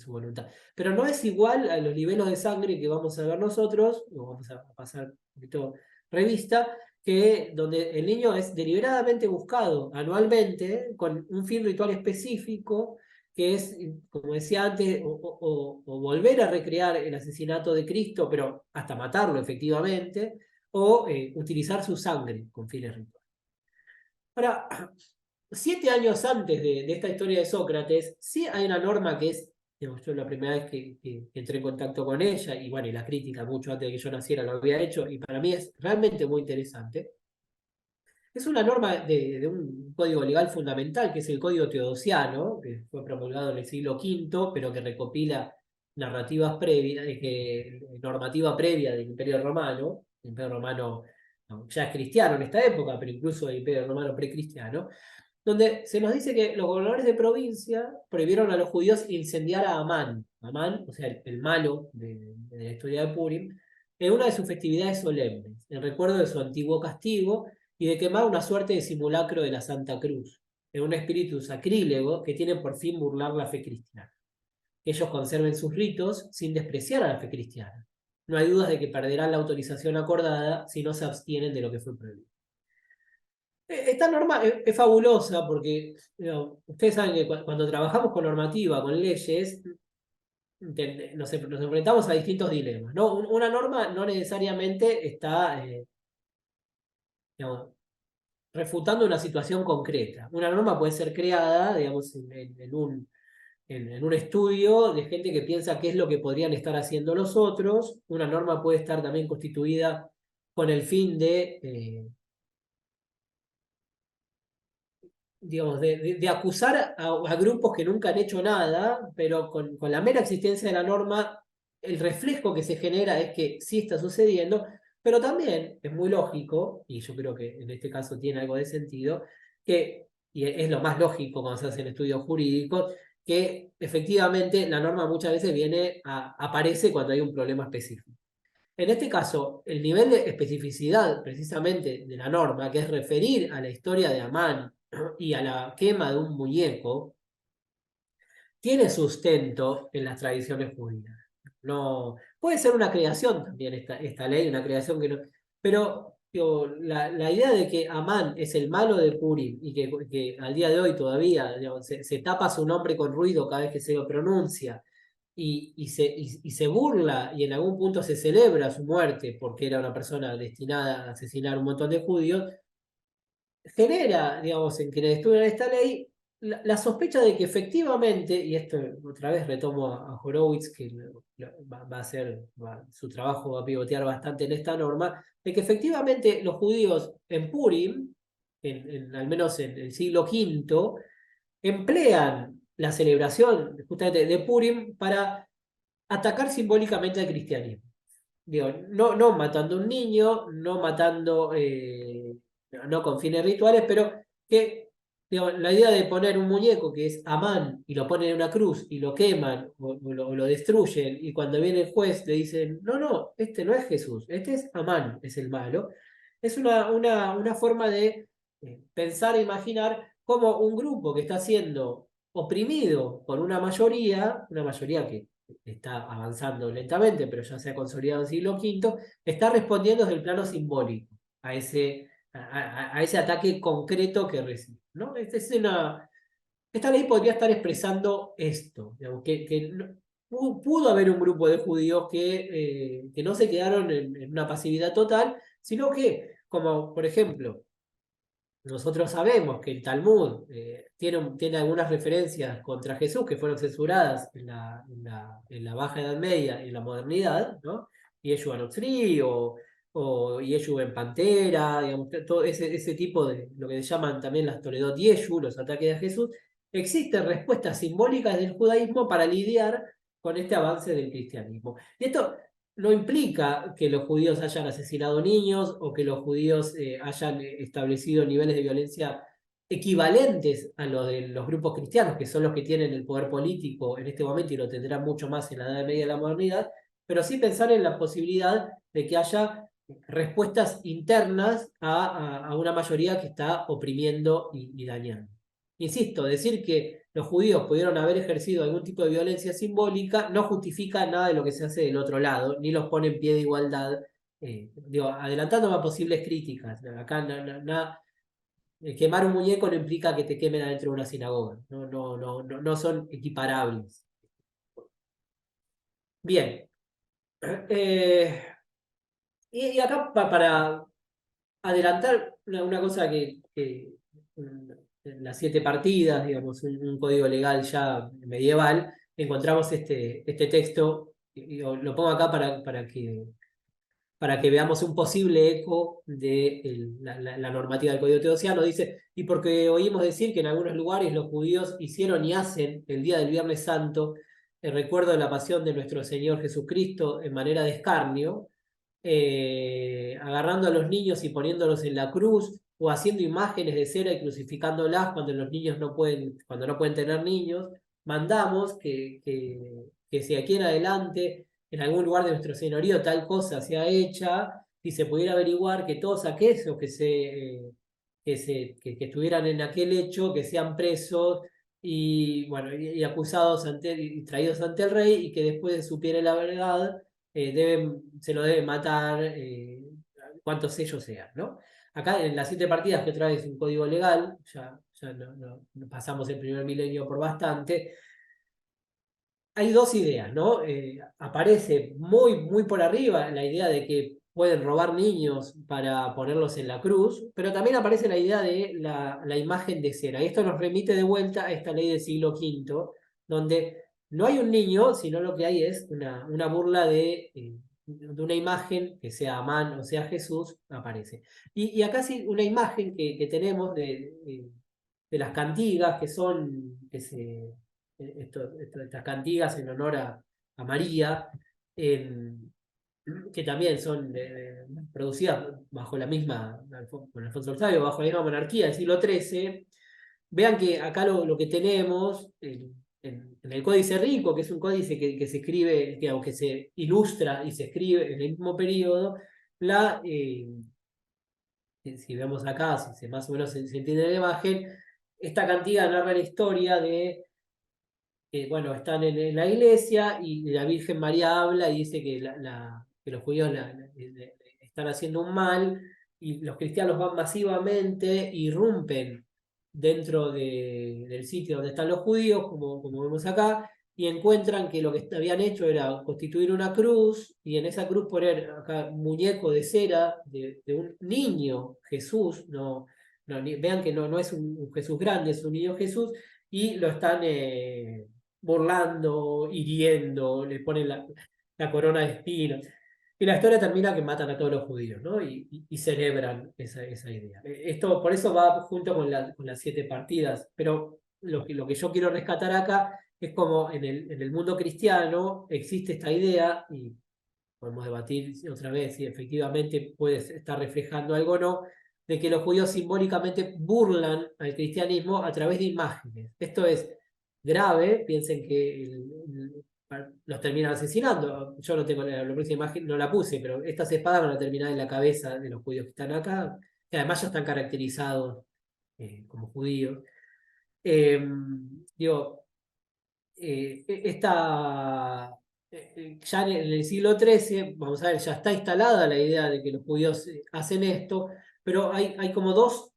voluntad. Pero no es igual a los niveles de sangre que vamos a ver nosotros, lo vamos a pasar un poquito revista, que donde el niño es deliberadamente buscado anualmente con un fin ritual específico que es, como decía antes, o volver a recrear el asesinato de Cristo, pero hasta matarlo efectivamente, o utilizar su sangre con fines rituales. Ahora, 7 años antes de esta historia de Sócrates, sí hay una norma que es, digamos, yo la primera vez que entré en contacto con ella, y bueno, y la crítica mucho antes de que yo naciera lo había hecho, y para mí es realmente muy interesante. Es una norma de un código legal fundamental, que es el Código Teodosiano, que fue promulgado en el siglo V, pero que recopila narrativas previas, normativa previa del Imperio Romano. El Imperio Romano no, ya es cristiano en esta época, pero incluso el Imperio Romano precristiano, donde se nos dice que los gobernadores de provincia prohibieron a los judíos incendiar a Amán. Amán, o sea, el malo de la historia de Purim, en una de sus festividades solemnes, en recuerdo de su antiguo castigo y de quemar una suerte de simulacro de la Santa Cruz, en un espíritu sacrílego que tiene por fin burlar la fe cristiana. Que ellos conserven sus ritos sin despreciar a la fe cristiana. No hay dudas de que perderán la autorización acordada si no se abstienen de lo que fue prohibido. Esta norma es fabulosa porque ustedes saben que cuando trabajamos con normativa, con leyes, nos enfrentamos a distintos dilemas, ¿no? Una norma no necesariamente está digamos, refutando una situación concreta. Una norma puede ser creada, digamos, en un estudio de gente que piensa qué es lo que podrían estar haciendo los otros. Una norma puede estar también constituida con el fin digamos, de acusar a grupos que nunca han hecho nada, pero con la mera existencia de la norma, el reflejo que se genera es que sí está sucediendo, pero también es muy lógico, y yo creo que en este caso tiene algo de sentido, y es lo más lógico cuando se hacen estudios jurídicos, que efectivamente la norma muchas veces aparece cuando hay un problema específico. En este caso, el nivel de especificidad precisamente de la norma, que es referir a la historia de Amán y a la quema de un muñeco, tiene sustento en las tradiciones judías. No, puede ser una creación también esta ley, una creación que no. Pero la idea de que Amán es el malo de Purim y que al día de hoy todavía digamos, se tapa su nombre con ruido cada vez que se lo pronuncia y se burla y en algún punto se celebra su muerte porque era una persona destinada a asesinar un montón de judíos, genera, digamos, en quienes estudian esta ley la sospecha de que efectivamente, y esto otra vez retomo a Horowitz, que va a hacer, su trabajo va a pivotear bastante en esta norma, de que efectivamente los judíos en Purim, al menos en el siglo V, emplean la celebración justamente de Purim para atacar simbólicamente al cristianismo. Digo, no matando a un niño, no matando, no con fines rituales, pero que digo, la idea de poner un muñeco que es Amán y lo ponen en una cruz y lo queman o lo destruyen y cuando viene el juez le dicen, no, este no es Jesús, este es Amán, es el malo, es una forma de pensar e imaginar cómo un grupo que está siendo oprimido por una mayoría que está avanzando lentamente, pero ya se ha consolidado en el siglo V, está respondiendo desde el plano simbólico a ese ataque concreto que recibe, ¿no? Esta ley podría estar expresando esto, digamos, pudo haber un grupo de judíos que no se quedaron en una pasividad total, sino que, como por ejemplo, nosotros sabemos que el Talmud tiene algunas referencias contra Jesús que fueron censuradas en la Baja Edad Media y en la modernidad, ¿no? Yeshua Notzri o Yeshu en Pantera, digamos, todo ese tipo de lo que se llaman también las Toledot Yeshu, los ataques a Jesús. Existen respuestas simbólicas del judaísmo para lidiar con este avance del cristianismo. Y esto no implica que los judíos hayan asesinado niños o que los judíos hayan establecido niveles de violencia equivalentes a los de los grupos cristianos, que son los que tienen el poder político en este momento y lo tendrán mucho más en la Edad Media y la modernidad, pero sí pensar en la posibilidad de que haya respuestas internas a una mayoría que está oprimiendo y dañando. Insisto, decir que los judíos pudieron haber ejercido algún tipo de violencia simbólica no justifica nada de lo que se hace del otro lado, ni los pone en pie de igualdad, digo, adelantándome a posibles críticas. Acá quemar un muñeco no implica que te quemen adentro de una sinagoga, no son equiparables. Bien. Y acá para adelantar una cosa en las 7 partidas, digamos, un código legal ya medieval, encontramos este texto, y lo pongo acá para que veamos un posible eco de la normativa del Código Teodosiano. Dice, y porque oímos decir que en algunos lugares los judíos hicieron y hacen el día del Viernes Santo el recuerdo de la pasión de nuestro Señor Jesucristo en manera de escarnio, agarrando a los niños y poniéndolos en la cruz, o haciendo imágenes de cera y crucificándolas cuando los niños cuando no pueden tener niños, mandamos que si aquí en adelante, en algún lugar de nuestro señorío, tal cosa sea hecha, y se pudiera averiguar que todos aquellos que estuvieran en aquel hecho, que sean presos y, bueno, y acusados y traídos ante el rey, y que después de supiera la verdad, se lo debe matar, cuantos ellos sean, ¿no? Acá en las 7 partidas, que otra vez es un código legal, ya no pasamos el primer milenio por bastante, hay dos ideas, ¿no? Aparece muy por arriba la idea de que pueden robar niños para ponerlos en la cruz, pero también aparece la idea de la imagen de cera. Y esto nos remite de vuelta a esta ley del siglo V, donde no hay un niño, sino lo que hay es una burla de una imagen, que sea Amán o sea Jesús, aparece. Y acá sí una imagen que tenemos de las cantigas, estas cantigas en honor a María, que también son producidas bajo la misma, con Alfonso el Sabio, bajo la misma monarquía del siglo XIII. Vean que acá lo que tenemos en el Códice Rico, que es un códice que se escribe, que se ilustra y se escribe en el mismo periodo, si vemos acá, si más o menos se entiende la imagen, esta cantiga narra la historia de bueno, están en la iglesia y la Virgen María habla y dice que los judíos le están haciendo un mal y los cristianos van masivamente, irrumpen dentro del sitio donde están los judíos, como vemos acá, y encuentran que lo que habían hecho era constituir una cruz, y en esa cruz poner acá un muñeco de cera de un niño Jesús, vean que no es un Jesús grande, es un niño Jesús, y lo están burlando, hiriendo, le ponen la corona de espinas. Y la historia termina que matan a todos los judíos, ¿no? Y celebran esa idea. Esto, por eso va junto con las 7 partidas. Pero lo que yo quiero rescatar acá es como en el mundo cristiano existe esta idea, y podemos debatir otra vez si efectivamente puede estar reflejando algo o no, de que los judíos simbólicamente burlan al cristianismo a través de imágenes. Esto es grave, piensen que los terminan asesinando. Yo no tengo la próxima imagen, no la puse, pero estas espadas van a terminar en la cabeza de los judíos que están acá, que además ya están caracterizados como judíos. Digo, ya en el siglo XIII, vamos a ver, ya está instalada la idea de que los judíos hacen esto, pero hay como dos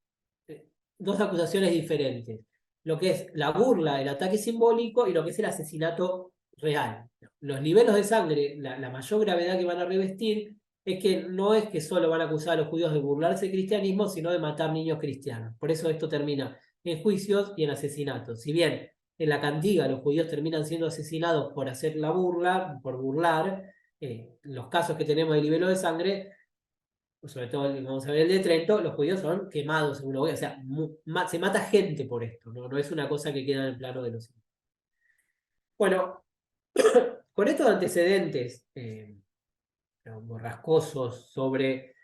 acusaciones diferentes. Lo que es la burla, el ataque simbólico, y lo que es el asesinato real. Los niveles de sangre, la mayor gravedad que van a revestir es que no es que solo van a acusar a los judíos de burlarse del cristianismo, sino de matar niños cristianos. Por eso esto termina en juicios y en asesinatos. Si bien en la cantiga los judíos terminan siendo asesinados por hacer la burla, por burlar, los casos que tenemos de libelo de sangre, sobre todo vamos a ver el de Trento, los judíos son quemados, según lo voy, o sea, se mata gente por esto, ¿no? No es una cosa que queda en el plano de los... Bueno, con estos antecedentes borrascosos sobre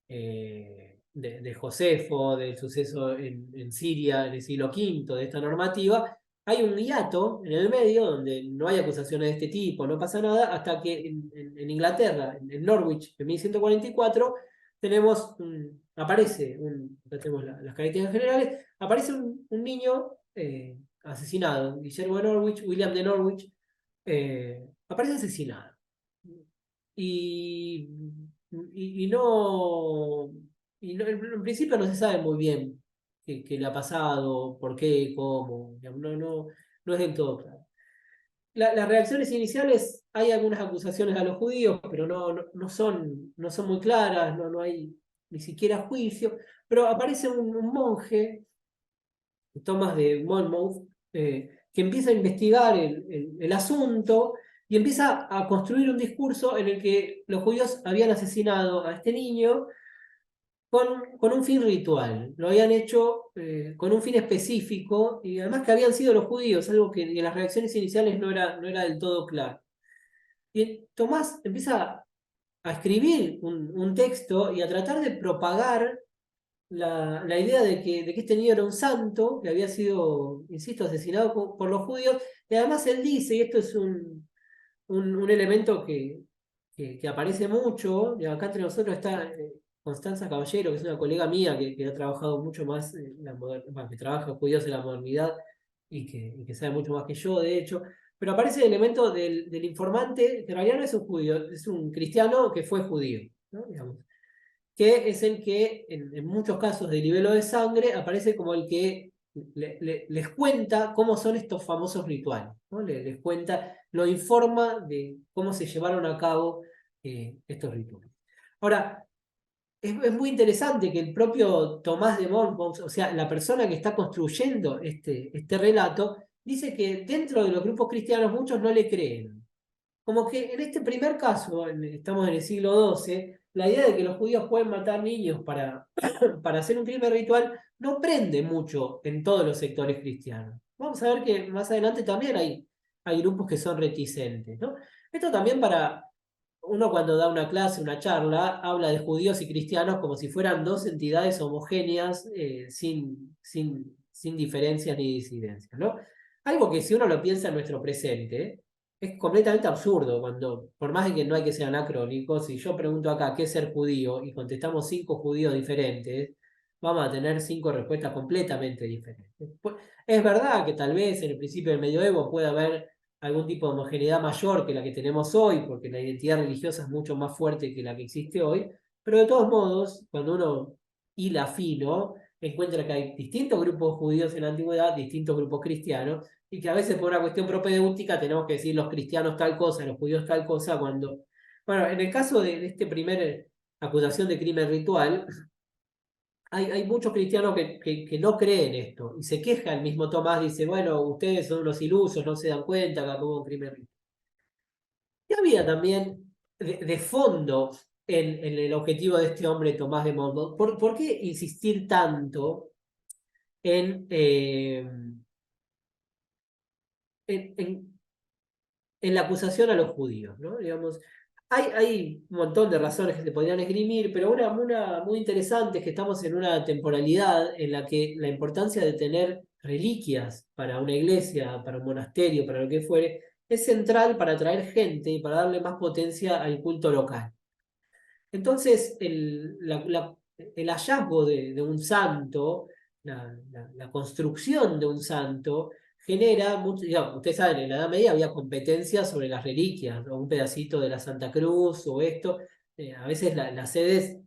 de Josefo, del suceso en Siria en el siglo V, de esta normativa, hay un hiato en el medio donde no hay acusaciones de este tipo, no pasa nada, hasta que en Inglaterra, en Norwich, en 1144, tenemos acá tenemos las características generales, aparece un niño asesinado, Guillermo de Norwich, William de Norwich, aparece asesinado. Y, y no, en principio no se sabe muy bien qué le ha pasado, por qué, cómo, digamos, no es del todo claro. Las reacciones iniciales, hay algunas acusaciones a los judíos, pero no son muy claras, no hay ni siquiera juicio, pero aparece un monje, Thomas de Monmouth, que empieza a investigar el asunto y empieza a construir un discurso en el que los judíos habían asesinado a este niño con un fin ritual. Lo habían hecho con un fin específico, y además que habían sido los judíos, algo que en las reacciones iniciales no era del todo claro. Y Tomás empieza a escribir un texto y a tratar de propagar la idea de que este niño era un santo, que había sido, insisto, asesinado por los judíos, y además él dice, y esto es un elemento que aparece mucho, y acá entre nosotros está Constanza Caballero, que es una colega mía que ha trabajado mucho más, que trabaja judíos en la modernidad, y que sabe mucho más que yo, de hecho, pero aparece el elemento del informante, que en realidad no es un judío, es un cristiano que fue judío, ¿no? Digamos, que es el que en muchos casos de libelo de sangre aparece como el que les cuenta cómo son estos famosos rituales, ¿no? Les cuenta, lo informa de cómo se llevaron a cabo estos rituales. Ahora, es muy interesante que el propio Tomás de Monmouth, o sea, la persona que está construyendo este relato, dice que dentro de los grupos cristianos muchos no le creen. Como que en este primer caso, estamos en el siglo XII, la idea de que los judíos pueden matar niños para hacer un crimen ritual no prende mucho en todos los sectores cristianos. Vamos a ver que más adelante también hay grupos que son reticentes, ¿no? Esto también para uno cuando da una clase, una charla, habla de judíos y cristianos como si fueran dos entidades homogéneas sin diferencias ni disidencias, ¿no? Algo que si uno lo piensa en nuestro presente, es completamente absurdo cuando, por más de que no hay que ser anacrónico, si yo pregunto acá qué es ser judío y contestamos 5 judíos diferentes, vamos a tener 5 respuestas completamente diferentes. Es verdad que tal vez en el principio del medioevo puede haber algún tipo de homogeneidad mayor que la que tenemos hoy, porque la identidad religiosa es mucho más fuerte que la que existe hoy, Pero de todos modos, cuando uno hila fino, encuentra que hay distintos grupos judíos en la antigüedad, distintos grupos cristianos, y que a veces por una cuestión propedéutica tenemos que decir los cristianos tal cosa, los judíos tal cosa, cuando... Bueno, en el caso de este primer acusación de crimen ritual, hay muchos cristianos que no creen esto, y se queja el mismo Tomás, dice, bueno, ustedes son unos ilusos, no se dan cuenta que hubo un crimen ritual. Y había también de fondo en el objetivo de este hombre, Tomás de Monmouth. ¿Por qué insistir tanto en, en, en la acusación a los judíos, ¿no? Digamos, hay un montón de razones que se podrían esgrimir, pero una muy interesante es que estamos en una temporalidad en la que la importancia de tener reliquias para una iglesia, para un monasterio, para lo que fuere, es central para atraer gente y para darle más potencia al culto local. Entonces, el hallazgo de un santo, la construcción de un santo, genera mucho, digamos, ustedes saben, en la Edad Media había competencia sobre las reliquias, o un pedacito de la Santa Cruz, o esto. A veces las sedes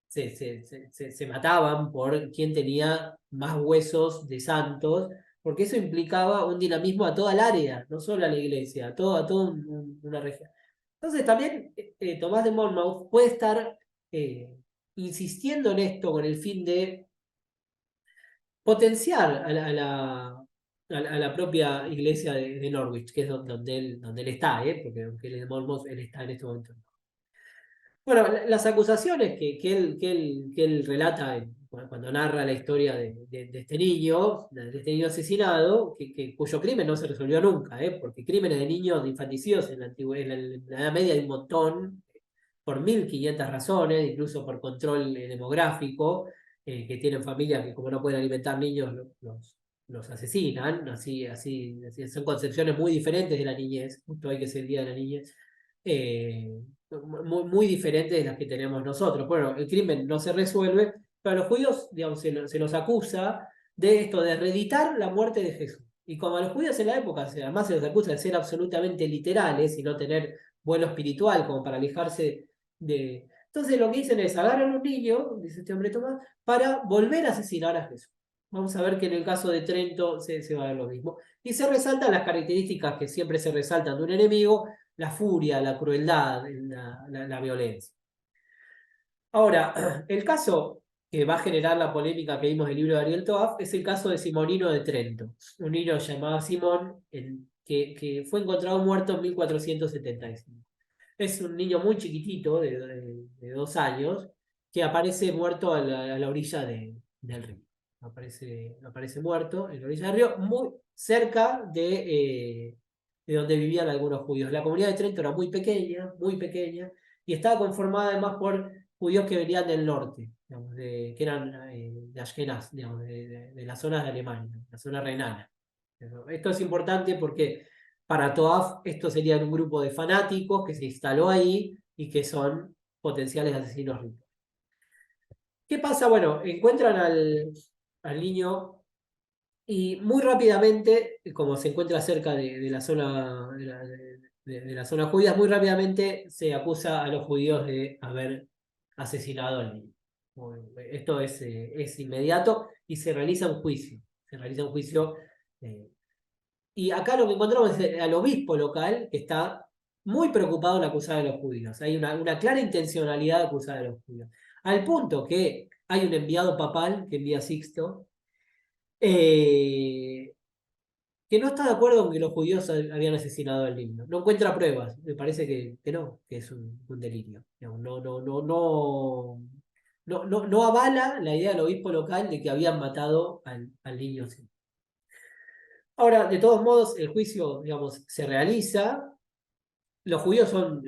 se mataban por quién tenía más huesos de santos, porque eso implicaba un dinamismo a toda el área, no solo a la iglesia, a toda una región. Entonces también Tomás de Monmouth puede estar eh, insistiendo en esto con el fin de potenciar a la propia iglesia de Norwich, que es donde él está, porque aunque él es de Monmouth, él está en este momento. Bueno, las acusaciones que él relata cuando narra la historia de este niño asesinado, cuyo crimen no se resolvió nunca, porque crímenes de niños de infanticidios en la Edad Media hay un montón, por 1500 razones, incluso por control demográfico, que tienen familias que como no pueden alimentar niños, los asesinan, así, son concepciones muy diferentes de la niñez, justo hoy que es el Día de la Niñez. Muy diferentes de las que tenemos nosotros. Bueno, el crimen no se resuelve, pero a los judíos, digamos, se los acusa de esto, de reeditar la muerte de Jesús. Y como a los judíos en la época, además se los acusa de ser absolutamente literales y no tener vuelo espiritual como para alejarse de... Entonces lo que dicen es, agarran a un niño, dice este hombre Tomás, para volver a asesinar a Jesús. Vamos a ver que en el caso de Trento se va a ver lo mismo. Y se resaltan las características que siempre se resaltan de un enemigo, la furia, la crueldad, la violencia. Ahora, el caso que va a generar la polémica que vimos en el libro de Ariel Toaf es el caso de Simonino de Trento, un niño llamado Simón que fue encontrado muerto en 1475. Es un niño muy chiquitito, de 2 años, que aparece muerto a la orilla del río. Aparece muerto en la orilla del río, muy cerca de donde vivían algunos judíos. La comunidad de Trento era muy pequeña, y estaba conformada además por judíos que venían del norte, digamos, que eran de Ashkenaz, digamos, de las zonas de Alemania, la zona renana. Esto es importante porque para Toaf esto sería un grupo de fanáticos que se instaló ahí y que son potenciales asesinos rituales. ¿Qué pasa? Bueno, encuentran al niño y muy rápidamente, como se encuentra cerca de la zona de la zona judía, muy rápidamente se acusa a los judíos de haber asesinado al niño. Bueno, esto es inmediato y se realiza un juicio. Se realiza un juicio. Y acá lo que encontramos es al obispo local que está muy preocupado en acusar a los judíos. Hay una clara intencionalidad de acusar a los judíos. Al punto que hay un enviado papal que envía Sixto, eh, que no está de acuerdo con que los judíos habían asesinado al niño. No encuentra pruebas. Me parece que no, que es un delirio. Digamos, no avala la idea del obispo local de que habían matado al niño. Ahora, de todos modos, el juicio, digamos, se realiza. Los judíos son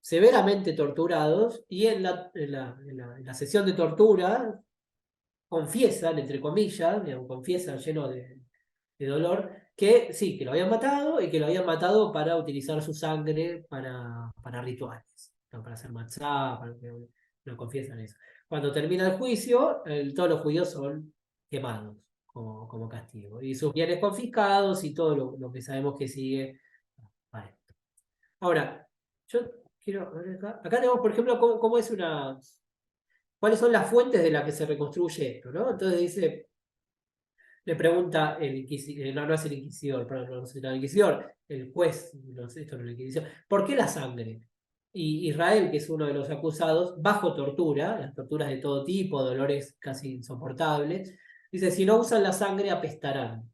severamente torturados y en la sesión de tortura confiesan, entre comillas, digamos, confiesan lleno de dolor, que sí, que lo habían matado y que lo habían matado para utilizar su sangre para rituales, ¿no? Para hacer matzá, no confiesan eso. Cuando termina el juicio, todos los judíos son quemados como castigo. Y sus bienes confiscados y todo lo que sabemos que sigue. Vale. Ahora, yo quiero ver acá tenemos, por ejemplo, cómo es cuáles son las fuentes de las que se reconstruye esto, ¿no? Entonces dice, le pregunta el inquisidor, no, no es el inquisidor, perdón, no es el inquisidor, el juez, no sé, esto no es la inquisición, ¿por qué la sangre? Y Israel, que es uno de los acusados, bajo tortura, las torturas de todo tipo, dolores casi insoportables, dice, si no usan la sangre, apestarán.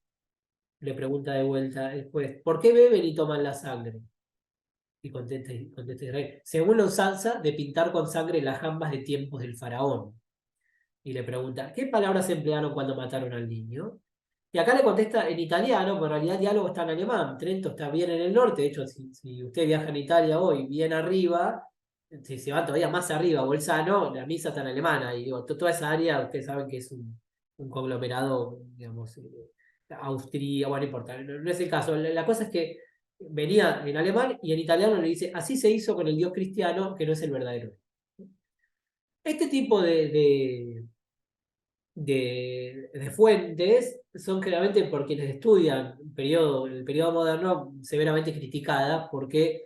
Le pregunta de vuelta el juez, ¿por qué beben y toman la sangre? Y contesta Israel, según la usanza de pintar con sangre las jambas de tiempos del faraón. Y le pregunta, ¿qué palabras se emplearon cuando mataron al niño? Y acá le contesta en italiano, pero en realidad el diálogo está en alemán. Trento está bien en el norte, de hecho, si usted viaja en Italia hoy, bien arriba, si se va todavía más arriba, Bolzano, la misa está en alemana. Y digo, toda esa área, ustedes saben que es un conglomerado, digamos, austríaco, bueno, no importa, no es el caso. La cosa es que venía en alemán y en italiano le dice, así se hizo con el Dios cristiano, que no es el verdadero. Este tipo de fuentes son generalmente por quienes estudian el periodo moderno severamente criticadas porque,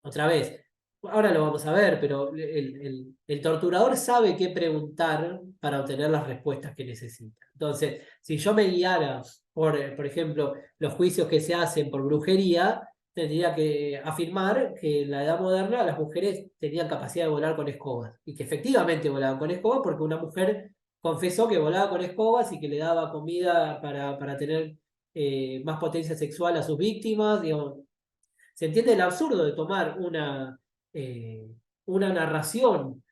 otra vez, ahora lo vamos a ver, pero el torturador sabe qué preguntar para obtener las respuestas que necesita. Entonces, si yo me guiara por ejemplo, los juicios que se hacen por brujería, tendría que afirmar que en la edad moderna las mujeres tenían capacidad de volar con escobas y que efectivamente volaban con escobas porque una mujer confesó que volaba con escobas y que le daba comida para tener más potencia sexual a sus víctimas. Digamos, se entiende el absurdo de tomar una narración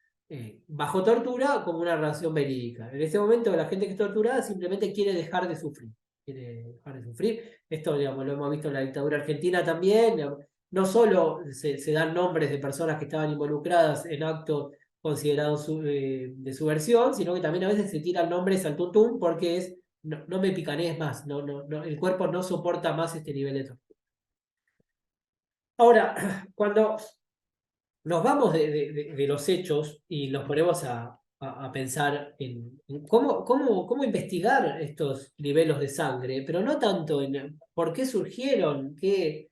bajo tortura como una narración verídica. En este momento la gente que es torturada simplemente quiere dejar de sufrir. Quiere dejar de sufrir. Esto, digamos, lo hemos visto en la dictadura argentina también. Digamos, no solo se dan nombres de personas que estaban involucradas en actos considerados de subversión, sino que también a veces se tiran nombres al tuntún porque no me picanés más, el cuerpo no soporta más este nivel de tortura. Ahora, cuando nos vamos de los hechos y nos ponemos a pensar en cómo investigar estos niveles de sangre, pero no tanto en por qué surgieron, qué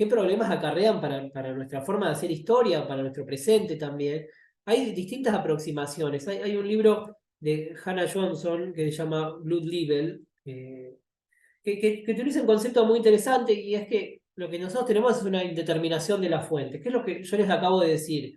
problemas acarrean para nuestra forma de hacer historia, para nuestro presente también, hay distintas aproximaciones. Hay un libro de Hannah Johnson que se llama Blood Libel, que utiliza un concepto muy interesante y es que lo que nosotros tenemos es una indeterminación de la fuente, que es lo que yo les acabo de decir.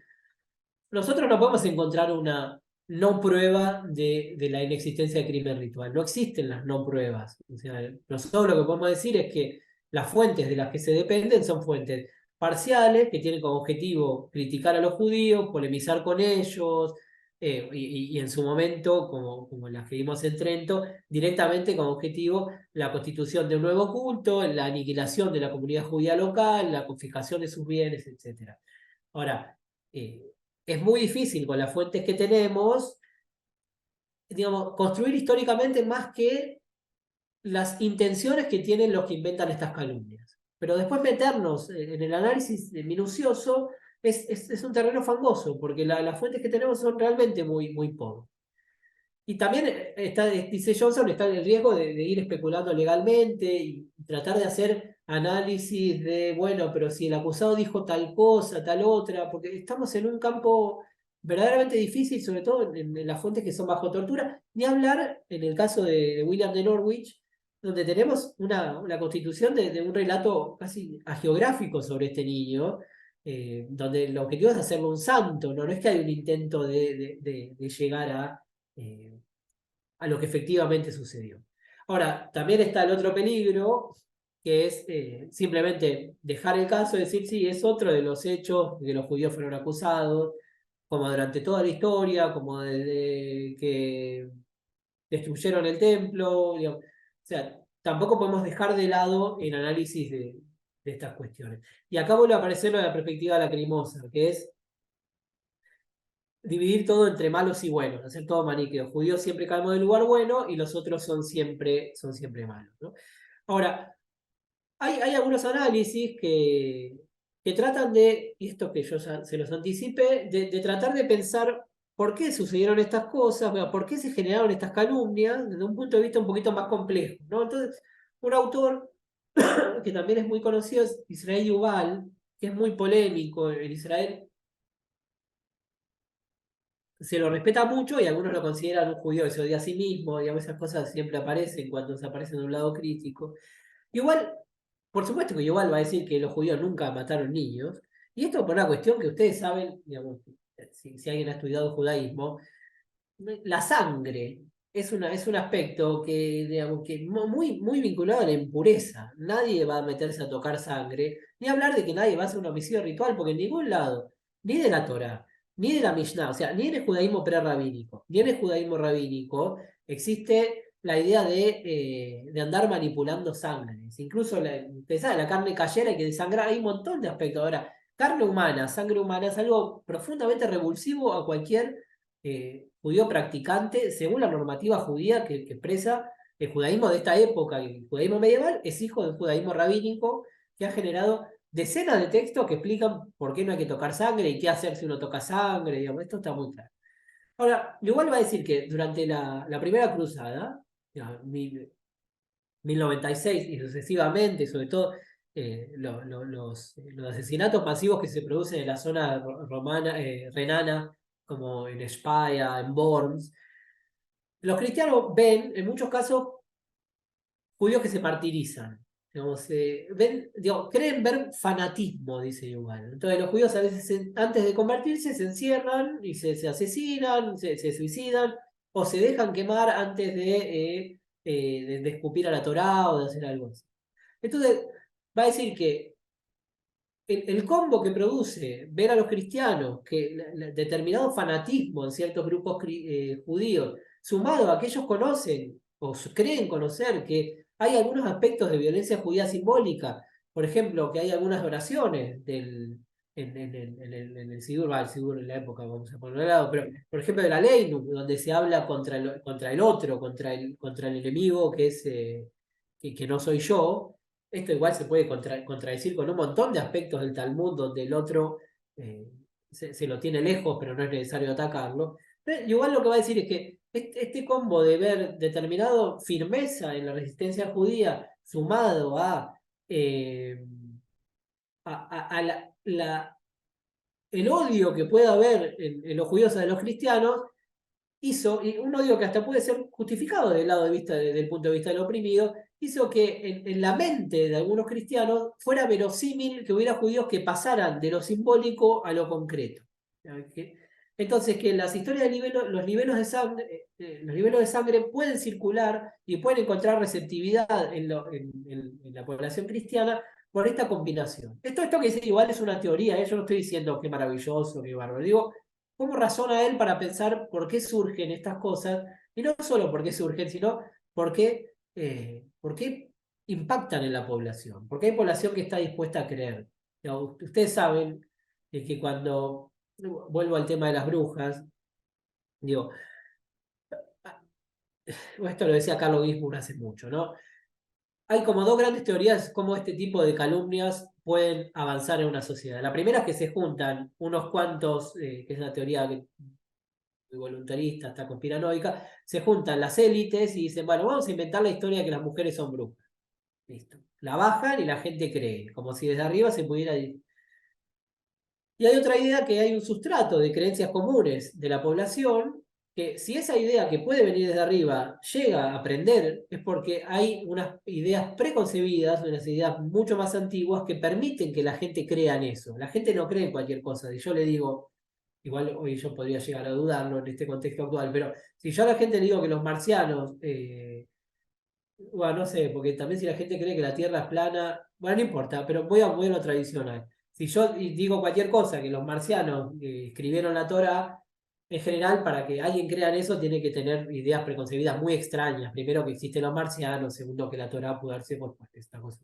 Nosotros no podemos encontrar una no prueba de la inexistencia de crimen ritual. No existen las no pruebas. O sea, nosotros lo que podemos decir es que las fuentes de las que se dependen son fuentes parciales, que tienen como objetivo criticar a los judíos, polemizar con ellos, y en su momento, como las que vimos en Trento, directamente como objetivo la constitución de un nuevo culto, la aniquilación de la comunidad judía local, la confiscación de sus bienes, etc. Ahora, eh, es muy difícil con las fuentes que tenemos, digamos, construir históricamente más que las intenciones que tienen los que inventan estas calumnias. Pero después meternos en el análisis minucioso es un terreno fangoso, porque las fuentes que tenemos son realmente muy pobres. Y también dice Johnson, está en el riesgo de ir especulando legalmente y tratar de hacer análisis de, bueno, pero si el acusado dijo tal cosa, tal otra, porque estamos en un campo verdaderamente difícil, sobre todo en las fuentes que son bajo tortura, ni hablar en el caso de William de Norwich, donde tenemos una constitución de un relato casi agiográfico sobre este niño, donde el objetivo es hacerlo un santo, no es que hay un intento de llegar eh, a lo que efectivamente sucedió. Ahora, también está el otro peligro, que es simplemente dejar el caso y decir, sí, es otro de los hechos de que los judíos fueron acusados, como durante toda la historia, como desde que destruyeron el templo. Digamos. O sea, tampoco podemos dejar de lado el análisis de estas cuestiones. Y acá vuelve a aparecer la perspectiva lacrimosa, que es dividir todo entre malos y buenos, hacer todo maniqueo. Judíos siempre caemos del lugar bueno y los otros son siempre malos, ¿no? Ahora, hay algunos análisis que tratan y esto que yo ya se los anticipé, de tratar de pensar por qué sucedieron estas cosas, por qué se generaron estas calumnias, desde un punto de vista un poquito más complejo, ¿no? Entonces, un autor que también es muy conocido es Israel Yuval, que es muy polémico en Israel, se lo respeta mucho y algunos lo consideran un judío que se odia a sí mismo, digamos, esas cosas siempre aparecen cuando se aparecen de un lado crítico. Igual, por supuesto que igual va a decir que los judíos nunca mataron niños, y esto por una cuestión que ustedes saben, digamos, si alguien ha estudiado judaísmo, la sangre es un aspecto que, digamos, que muy vinculado a la impureza. Nadie va a meterse a tocar sangre, ni hablar de que nadie va a hacer un homicidio ritual, porque en ningún lado, ni de la Torá, ni de la Mishnah, o sea, ni en el judaísmo prerrabínico, ni en el judaísmo rabínico, existe la idea de andar manipulando sangres. Incluso ustedes saben, la carne cayera y que desangrar, hay un montón de aspectos. Ahora, carne humana, sangre humana es algo profundamente revulsivo a cualquier judío practicante, según la normativa judía que expresa el judaísmo de esta época, el judaísmo medieval, es hijo del judaísmo rabínico que ha generado decenas de textos que explican por qué no hay que tocar sangre y qué hacer si uno toca sangre, digamos, esto está muy claro. Ahora, igual va a decir que durante la primera cruzada, ya, 1096 y sucesivamente, sobre todo los asesinatos masivos que se producen en la zona romana, renana, como en Speyer, en Worms, los cristianos ven, en muchos casos, judíos que se martirizan. Digamos, creen ver fanatismo, dice igual. Entonces los judíos a veces antes de convertirse se encierran y se asesinan, se suicidan o se dejan quemar antes de escupir a la Torá o de hacer algo así. Entonces va a decir que el combo que produce ver a los cristianos, que determinado fanatismo en ciertos grupos judíos, sumado a que ellos conocen o creen conocer que hay algunos aspectos de violencia judía simbólica, por ejemplo, que hay algunas oraciones en el Sidur, el Sidur en la época, vamos a ponerlo de lado, pero por ejemplo de la ley, donde se habla contra el otro, contra el enemigo que es que no soy yo. Esto igual se puede contradecir con un montón de aspectos del Talmud donde el otro eh, se lo tiene lejos, pero no es necesario atacarlo. Pero igual lo que va a decir es que este combo de ver determinado firmeza en la resistencia judía sumado eh, a el odio que puede haber en los judíos a los cristianos, hizo, y un odio que hasta puede ser justificado desde el lado de vista, desde el punto de vista del oprimido, hizo que en la mente de algunos cristianos fuera verosímil que hubiera judíos que pasaran de lo simbólico a lo concreto. Entonces, que las historias de los niveles de sangre pueden circular y pueden encontrar receptividad en la población cristiana por esta combinación. Esto que dice igual es una teoría, yo no estoy diciendo qué maravilloso, qué bárbaro. Digo, ¿cómo razona él para pensar por qué surgen estas cosas? Y no solo por qué surgen, sino por qué impactan en la población. Porque hay población que está dispuesta a creer. Ustedes saben que cuando vuelvo al tema de las brujas, digo, esto lo decía Carlo Gisburg hace mucho, ¿no? Hay como dos grandes teorías cómo este tipo de calumnias pueden avanzar en una sociedad. La primera es que se juntan unos cuantos, que es la teoría muy voluntarista, hasta conspiranoica, se juntan las élites y dicen, bueno, vamos a inventar la historia de que las mujeres son brujas. Listo. La bajan y la gente cree, como si desde arriba se pudiera. Y hay otra idea que hay un sustrato de creencias comunes de la población, que si esa idea que puede venir desde arriba llega a aprender, es porque hay unas ideas preconcebidas, unas ideas mucho más antiguas que permiten que la gente crea en eso. La gente no cree en cualquier cosa. Si yo le digo, igual hoy yo podría llegar a dudarlo en este contexto actual, pero si yo a la gente le digo que los marcianos, bueno, no sé, porque también si la gente cree que la Tierra es plana, bueno, no importa, pero voy a mover lo tradicional. Si yo digo cualquier cosa, que los marcianos escribieron la Torah, en general, para que alguien crea en eso, tiene que tener ideas preconcebidas muy extrañas. Primero, que existen los marcianos, segundo, que la Torah pudo darse por esta cosa.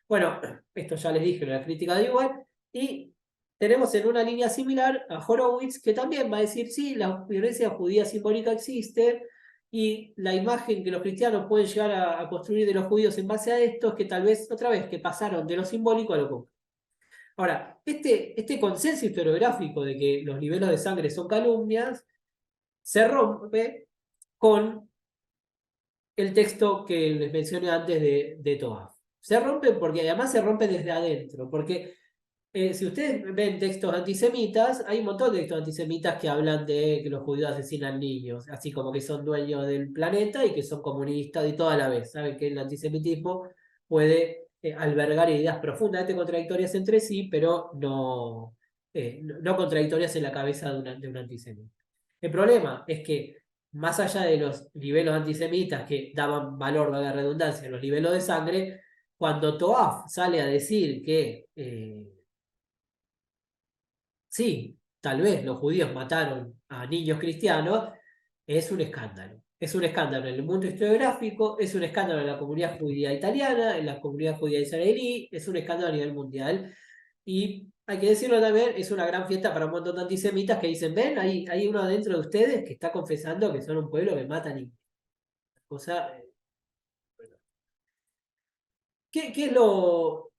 Bueno, esto ya les dije, la crítica de igual, y tenemos en una línea similar a Horowitz, que también va a decir, sí, la violencia judía simbólica existe, y la imagen que los cristianos pueden llegar a construir de los judíos en base a esto es que tal vez, otra vez, que pasaron de lo simbólico a lo concreto. Ahora, este consenso historiográfico de que los niveles de sangre son calumnias, se rompe con el texto que les mencioné antes de Toaf. Se rompe porque además se rompe desde adentro, porque Si ustedes ven textos antisemitas, hay un montón de textos antisemitas que hablan de que los judíos asesinan niños, así como que son dueños del planeta y que son comunistas y todo a la vez. Saben que el antisemitismo puede albergar ideas profundamente contradictorias entre sí, pero no contradictorias en la cabeza de un antisemita. El problema es que, más allá de los niveles antisemitas que daban valor, a la redundancia, a los niveles de sangre, cuando Toaf sale a decir que sí, tal vez los judíos mataron a niños cristianos, es un escándalo. Es un escándalo en el mundo historiográfico, es un escándalo en la comunidad judía italiana, en la comunidad judía israelí, es un escándalo a nivel mundial. Y hay que decirlo también, es una gran fiesta para un montón de antisemitas que dicen, ven, hay uno dentro de ustedes que está confesando que son un pueblo que mata niños. Cosa, ¿qué es lo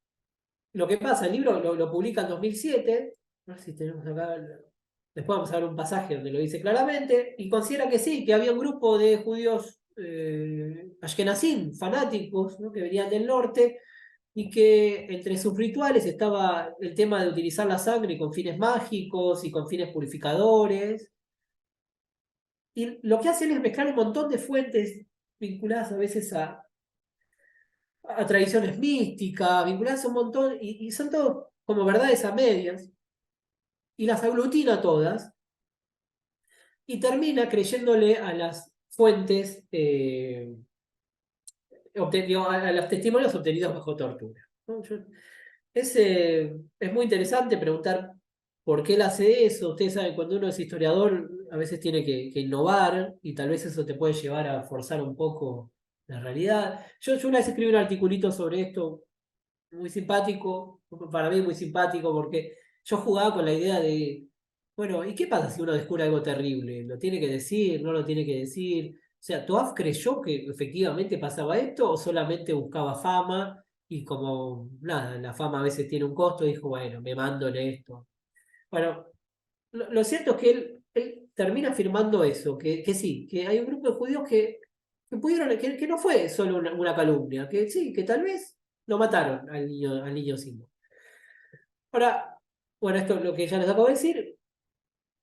que pasa? El libro lo publica en 2007. A ver si tenemos acá. Después vamos a ver un pasaje donde lo dice claramente. Y considera que sí, que había un grupo de judíos ashkenazim, fanáticos, ¿no? Que venían del norte. Y que entre sus rituales estaba el tema de utilizar la sangre con fines mágicos y con fines purificadores. Y lo que hacen es mezclar un montón de fuentes vinculadas a veces a tradiciones místicas, vinculadas a un montón, y son todos como verdades a medias, y las aglutina todas, y termina creyéndole a las fuentes, a los testimonios obtenidos bajo tortura. ¿No? Es muy interesante preguntar por qué él hace eso. Ustedes saben, cuando uno es historiador, a veces tiene que innovar, y tal vez eso te puede llevar a forzar un poco la realidad. Yo una vez escribí un articulito sobre esto muy simpático, para mí muy simpático, porque yo jugaba con la idea de, bueno, ¿y qué pasa si uno descubre algo terrible? ¿Lo tiene que decir? ¿No lo tiene que decir? O sea, ¿Toaf creyó que efectivamente pasaba esto o solamente buscaba fama? Y como, nada, la fama a veces tiene un costo, dijo, bueno, me mando en esto. Bueno, lo cierto es que él termina afirmando eso, que sí, que hay un grupo de judíos que pudieron, que no fue solo una calumnia, que sí, que tal vez lo mataron al niño Simón. Ahora, bueno, esto es lo que ya les acabo de decir.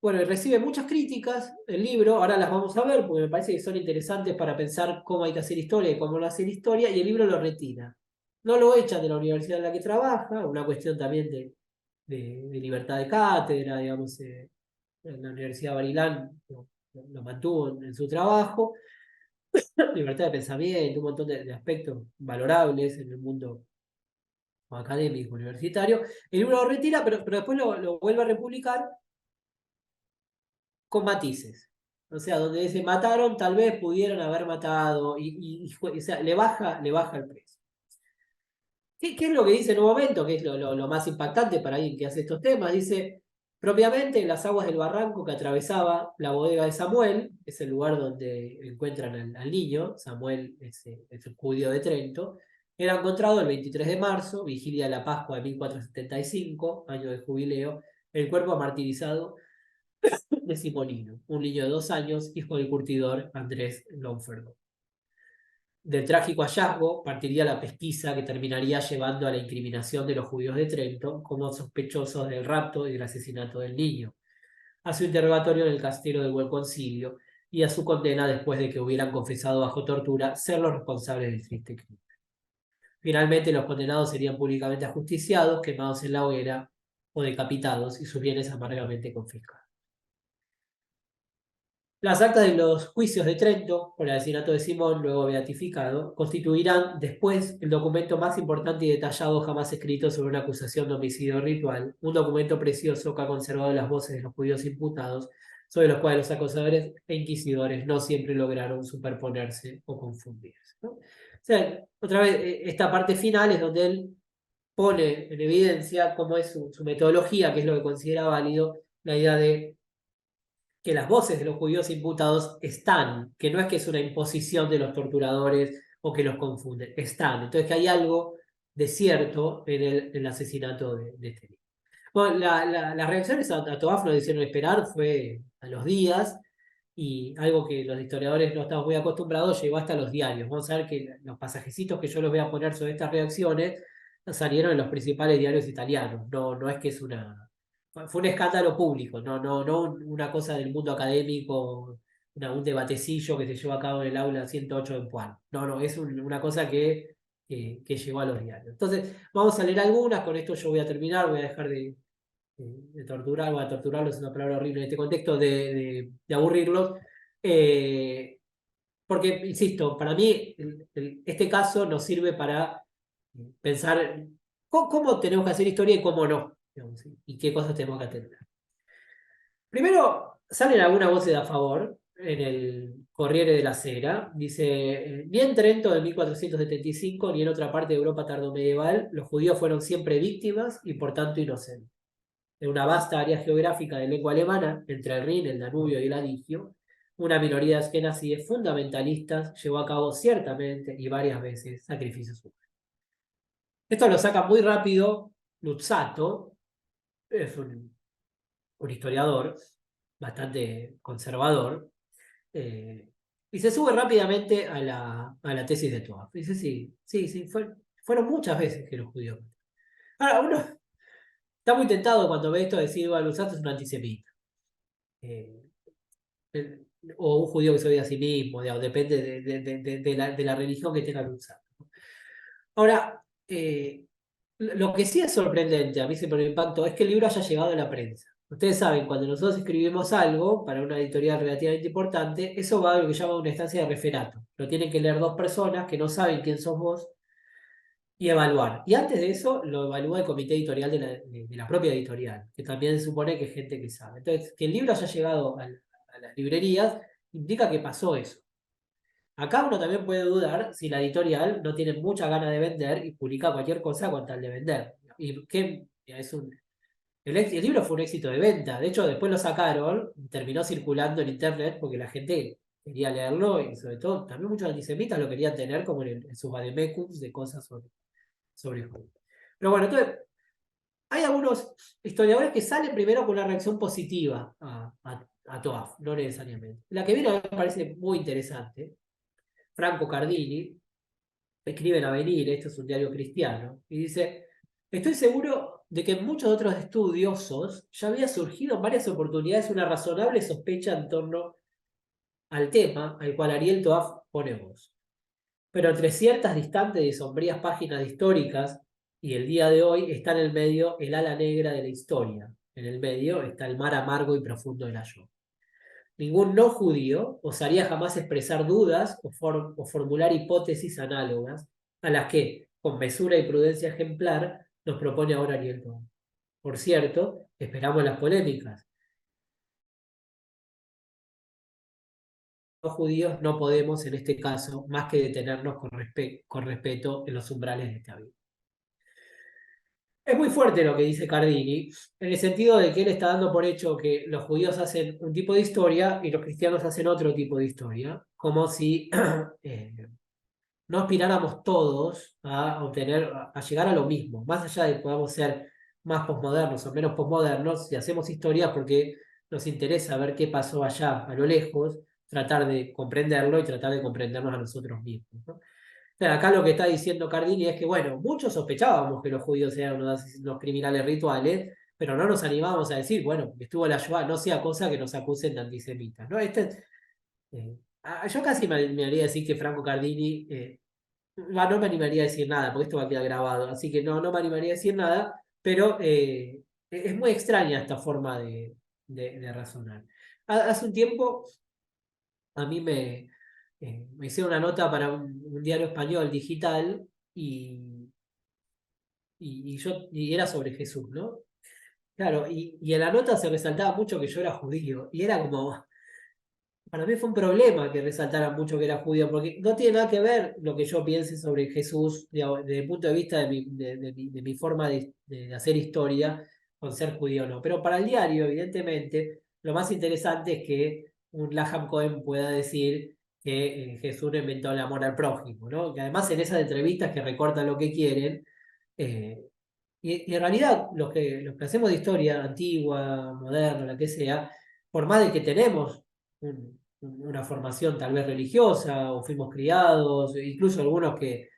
Bueno, y recibe muchas críticas el libro, ahora las vamos a ver porque me parece que son interesantes para pensar cómo hay que hacer historia y cómo no hacer historia, y el libro lo retira. No lo echan de la universidad en la que trabaja, una cuestión también de libertad de cátedra, digamos, en la Universidad de Barilán lo mantuvo en su trabajo, libertad de pensamiento, un montón de aspectos valorables en el mundo académico, universitario. El libro lo retira, pero después lo vuelve a republicar con matices. O sea, donde se mataron, tal vez pudieron haber matado, o sea, le baja el precio. ¿Qué es lo que dice en un momento? Que es lo más impactante para alguien que hace estos temas. Dice, propiamente en las aguas del barranco que atravesaba la bodega de Samuel, es el lugar donde encuentran al niño, Samuel es el judío de Trento, era encontrado el 23 de marzo, vigilia de la Pascua de 1475, año de jubileo, el cuerpo martirizado de Simonino, un niño de 2 años, hijo del curtidor Andrés Lonferdo. Del trágico hallazgo partiría la pesquisa que terminaría llevando a la incriminación de los judíos de Trento como sospechosos del rapto y del asesinato del niño, a su interrogatorio en el castillo del Buen Concilio y a su condena después de que hubieran confesado bajo tortura ser los responsables del triste crimen. Finalmente, los condenados serían públicamente ajusticiados, quemados en la hoguera o decapitados y sus bienes amargamente confiscados. Las actas de los juicios de Trento por el asesinato de Simón, luego beatificado, constituirán después el documento más importante y detallado jamás escrito sobre una acusación de homicidio ritual, un documento precioso que ha conservado las voces de los judíos imputados, sobre los cuales los acusadores e inquisidores no siempre lograron superponerse o confundirse, ¿no? O sea, otra vez, esta parte final es donde él pone en evidencia cómo es su metodología, que es lo que considera válido, la idea de que las voces de los judíos imputados están, que no es que es una imposición de los torturadores o que los confunden, están. Entonces que hay algo de cierto en el asesinato de este niño. Bueno, las reacciones a Toaf nos hicieron esperar, fue a los días, y algo que los historiadores no estamos muy acostumbrados, llegó hasta los diarios. Vamos a ver que los pasajecitos que yo les voy a poner sobre estas reacciones salieron en los principales diarios italianos. No, no es que es una... Fue un escándalo público, no una cosa del mundo académico, un debatecillo que se llevó a cabo en el aula 108 de Puan. No, es una cosa que llegó a los diarios. Entonces, vamos a leer algunas, con esto yo voy a terminar, voy a dejar de torturar, voy a torturarlos, es una palabra horrible en este contexto, de aburrirlos. Porque, insisto, para mí este caso nos sirve para pensar cómo tenemos que hacer historia y cómo no, digamos, ¿sí? Y qué cosas tenemos que atender. Primero, salen algunas voces a favor en el Corriere della Sera. Dice, ni en Trento de 1475 ni en otra parte de Europa tardomedieval, los judíos fueron siempre víctimas y por tanto inocentes. En una vasta área geográfica de lengua alemana, entre el Rin, el Danubio y el Adigio, una minoría de askenazíes fundamentalistas llevó a cabo ciertamente y varias veces sacrificios humanos. Esto lo saca muy rápido Luzzatto, es un historiador bastante conservador, y se sube rápidamente a la tesis de Toaf. Dice, sí, fueron muchas veces que los judíos. Ahora, uno está muy tentado cuando ve esto de decir, bueno, Luzzatto es un antisemita. Eh, o un judío que se odia a sí mismo, digamos, depende de la religión que tenga Luzzatto. Ahora, lo que sí es sorprendente, a mí siempre me impactó, es que el libro haya llegado a la prensa. Ustedes saben, cuando nosotros escribimos algo para una editorial relativamente importante, eso va a lo que llama una instancia de referato. Lo tienen que leer dos personas que no saben quién sos vos y evaluar. Y antes de eso, lo evalúa el comité editorial de la propia editorial, que también se supone que es gente que sabe. Entonces, que el libro haya llegado a las librerías indica que pasó eso. Acá uno también puede dudar si la editorial no tiene mucha ganas de vender y publica cualquier cosa con tal de vender. Y que el libro fue un éxito de venta. De hecho, después lo sacaron y terminó circulando en internet porque la gente quería leerlo y sobre todo también muchos antisemitas lo querían tener como en sus vademecums de cosas sobre judíos. Pero bueno, entonces hay algunos historiadores que salen primero con una reacción positiva a Toaf, no necesariamente. La que viene a mí me parece muy interesante. Franco Cardini escribe en Avenir, esto es un diario cristiano, y dice, estoy seguro de que en muchos otros estudiosos ya había surgido en varias oportunidades una razonable sospecha en torno al tema al cual Ariel Toaf pone voz. Pero entre ciertas distantes y sombrías páginas históricas y el día de hoy está en el medio el ala negra de la historia. En el medio está el mar amargo y profundo de la yo. Ningún no judío osaría jamás expresar dudas o formular hipótesis análogas a las que, con mesura y prudencia ejemplar, nos propone ahora Ariel Toa. Por cierto, esperamos las polémicas. Los judíos no podemos, en este caso, más que detenernos con respeto en los umbrales de esta vida. Es muy fuerte lo que dice Cardini, en el sentido de que él está dando por hecho que los judíos hacen un tipo de historia y los cristianos hacen otro tipo de historia, como si no aspiráramos todos a llegar a lo mismo, más allá de que podamos ser más posmodernos o menos posmodernos, si hacemos historia porque nos interesa ver qué pasó allá a lo lejos, tratar de comprenderlo y tratar de comprendernos a nosotros mismos, ¿no? Acá lo que está diciendo Cardini es que, bueno, muchos sospechábamos que los judíos eran unos criminales rituales, pero no nos animábamos a decir, bueno, estuvo la Shoah, no sea cosa que nos acusen de antisemitas, ¿no? Yo casi me haría decir que Franco Cardini, no me animaría a decir nada, porque esto va a quedar grabado, así que no me animaría a decir nada, pero es muy extraña esta forma de razonar. Hace un tiempo a mí me hicieron una nota para un diario español digital y era sobre Jesús, ¿no? Claro, y en la nota se resaltaba mucho que yo era judío, y era como, para mí fue un problema que resaltara mucho que era judío, porque no tiene nada que ver lo que yo piense sobre Jesús, digamos, desde el punto de vista de mi forma de hacer historia con ser judío o no. Pero para el diario, evidentemente, lo más interesante es que un Laham Cohen pueda decir que Jesús no inventó el amor al prójimo, ¿no? Que además en esas entrevistas que recortan lo que quieren, eh, y en realidad los que hacemos de historia antigua, moderna, la que sea, por más de que tenemos una formación tal vez religiosa o fuimos criados, incluso algunos que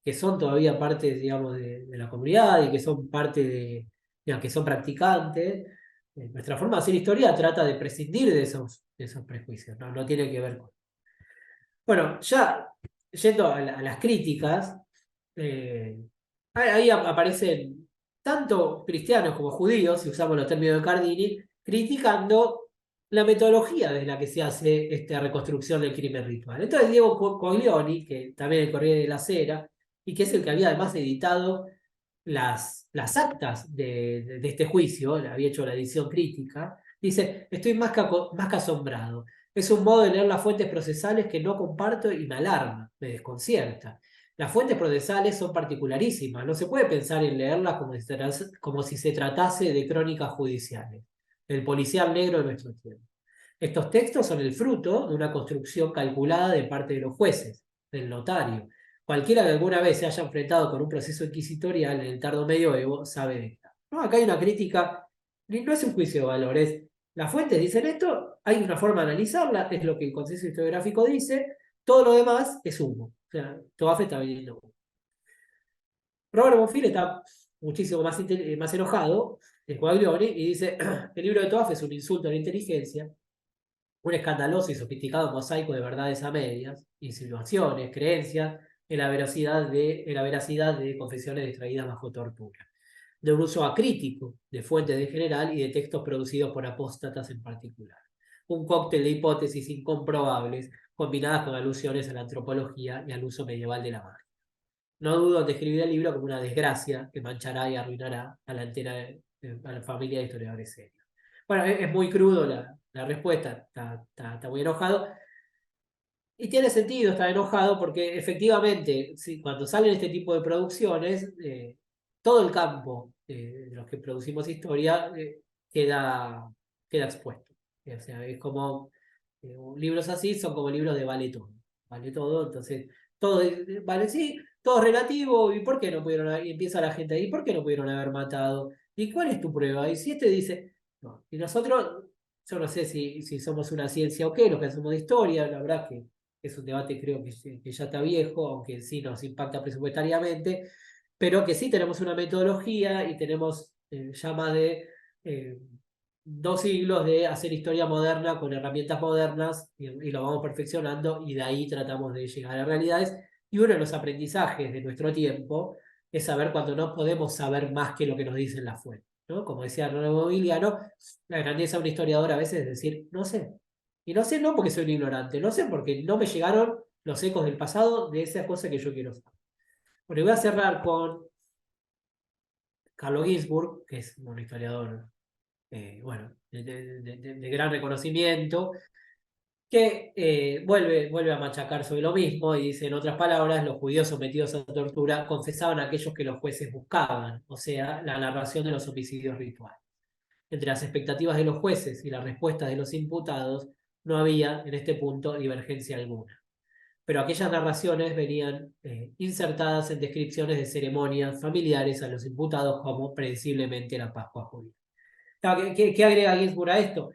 que son todavía parte, digamos, de la comunidad y que son parte digamos, que son practicantes. Nuestra forma de hacer historia trata de prescindir de esos prejuicios, ¿no? No tiene que ver con... Bueno, ya yendo a las críticas, eh, ahí aparecen tanto cristianos como judíos, si usamos los términos de Cardini, criticando la metodología desde la que se hace esta reconstrucción del crimen ritual. Entonces Diego Coglioni, que también es el Corriere de la Sera, y que es el que había además editado las actas de este juicio, le había hecho la edición crítica, dice, estoy más que asombrado. Es un modo de leer las fuentes procesales que no comparto y me alarma, me desconcierta. Las fuentes procesales son particularísimas, no se puede pensar en leerlas como si se tratase de crónicas judiciales, el policial negro de nuestro tiempo. Estos textos son el fruto de una construcción calculada de parte de los jueces, del notario. Cualquiera que alguna vez se haya enfrentado con un proceso inquisitorial en el tardo medioevo sabe de esto. ¿No? Acá hay una crítica, no es un juicio de valores. Las fuentes dicen esto, hay una forma de analizarla, es lo que el consenso historiográfico dice, todo lo demás es humo. O sea, Toafe está vendiendo humo. Robert Bonfil está muchísimo más enojado de Coaglioni y dice, el libro de Toafe es un insulto a la inteligencia, un escandaloso y sofisticado mosaico de verdades a medias, insinuaciones, creencias, en la veracidad de confesiones extraídas bajo tortura, de un uso acrítico de fuentes en general y de textos producidos por apóstatas en particular. Un cóctel de hipótesis incomprobables combinadas con alusiones a la antropología y al uso medieval de la magia. No dudo en describir el libro como una desgracia que manchará y arruinará a la entera a la familia de historiadores serios. Bueno, es muy crudo la respuesta, está muy enojado. Y tiene sentido estar enojado porque efectivamente, sí, cuando salen este tipo de producciones, todo el campo de los que producimos historia queda, queda expuesto. O sea, es como libros así son como libros de vale todo. Vale todo, entonces todo vale sí, todo es relativo. ¿Y por qué no pudieron y empieza la gente ahí, ¿por qué no pudieron haber matado? ¿Y cuál es tu prueba? Y si este dice, no, y nosotros, yo no sé si somos una ciencia o qué, los que hacemos de historia, la verdad que es un debate creo que ya está viejo, aunque sí nos impacta presupuestariamente, pero que sí tenemos una metodología y tenemos ya más de eh, 2 siglos de hacer historia moderna con herramientas modernas y lo vamos perfeccionando y de ahí tratamos de llegar a realidades. Y uno de los aprendizajes de nuestro tiempo es saber cuando no podemos saber más que lo que nos dicen las fuentes, ¿no? Como decía René Mobiliano, la grandeza de un historiador a veces es decir, no sé. Y no sé no porque soy un ignorante, no sé porque no me llegaron los ecos del pasado de esas cosas que yo quiero saber. Bueno, y voy a cerrar con Carlo Ginzburg, que es un historiador bueno, de gran reconocimiento, que vuelve a machacar sobre lo mismo y dice, en otras palabras, los judíos sometidos a tortura confesaban a aquellos que los jueces buscaban, o sea, la narración de los homicidios rituales. Entre las expectativas de los jueces y las respuestas de los imputados, no había en este punto divergencia alguna. Pero aquellas narraciones venían insertadas en descripciones de ceremonias familiares a los imputados, como predeciblemente la Pascua judía. Claro, ¿qué agrega Ginsburg a esto?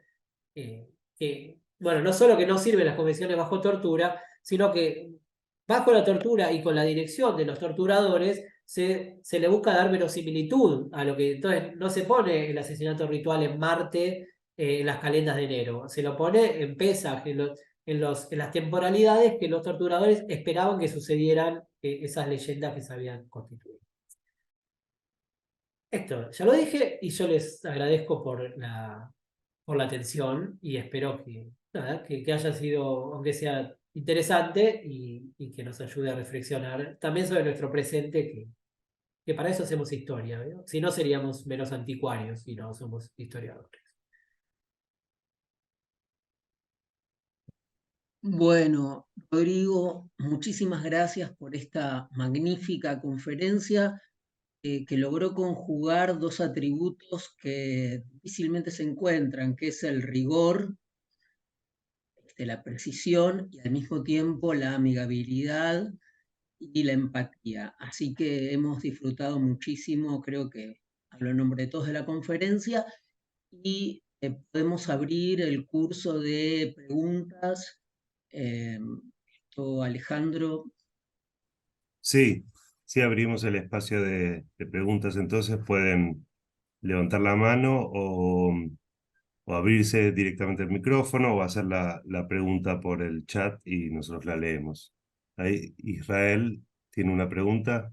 Que, bueno, no solo que no sirven las convenciones bajo tortura, sino que bajo la tortura y con la dirección de los torturadores se le busca dar verosimilitud a lo que entonces no se pone el asesinato ritual en Marte en las calendas de enero, se lo pone en Pesaj, en las temporalidades que los torturadores esperaban que sucedieran esas leyendas que se habían constituido. Esto, ya lo dije y yo les agradezco por la atención y espero que, nada, que haya sido, aunque sea interesante y que nos ayude a reflexionar también sobre nuestro presente, que para eso hacemos historia, ¿no? Si no seríamos menos anticuarios y no somos historiadores. Bueno, Rodrigo, muchísimas gracias por esta magnífica conferencia que logró conjugar dos atributos que difícilmente se encuentran, que es el rigor, la precisión y al mismo tiempo la amigabilidad y la empatía. Así que hemos disfrutado muchísimo, creo que hablo en nombre de todos de la conferencia, y podemos abrir el curso de preguntas. Alejandro. Sí, Sí, abrimos el espacio de preguntas, entonces pueden levantar la mano o abrirse directamente el micrófono o hacer la pregunta por el chat y nosotros la leemos. Ahí Israel tiene una pregunta.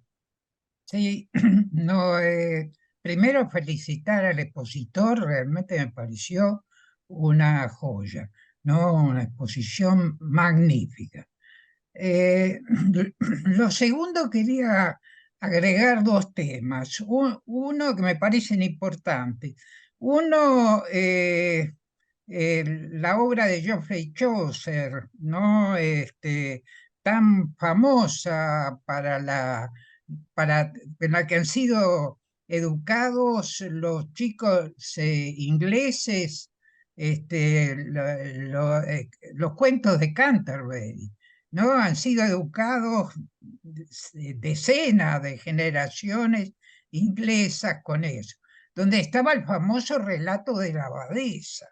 Sí, no, primero felicitar al expositor, realmente me pareció una joya, ¿no? Una exposición magnífica. Lo segundo, quería agregar dos temas. Uno que me parecen importantes. Uno, la obra de Geoffrey Chaucer, ¿no? Tan famosa en la que han sido educados los chicos ingleses, los cuentos de Canterbury, ¿no? Han sido educados decenas de generaciones inglesas con eso, donde estaba el famoso relato de la abadesa,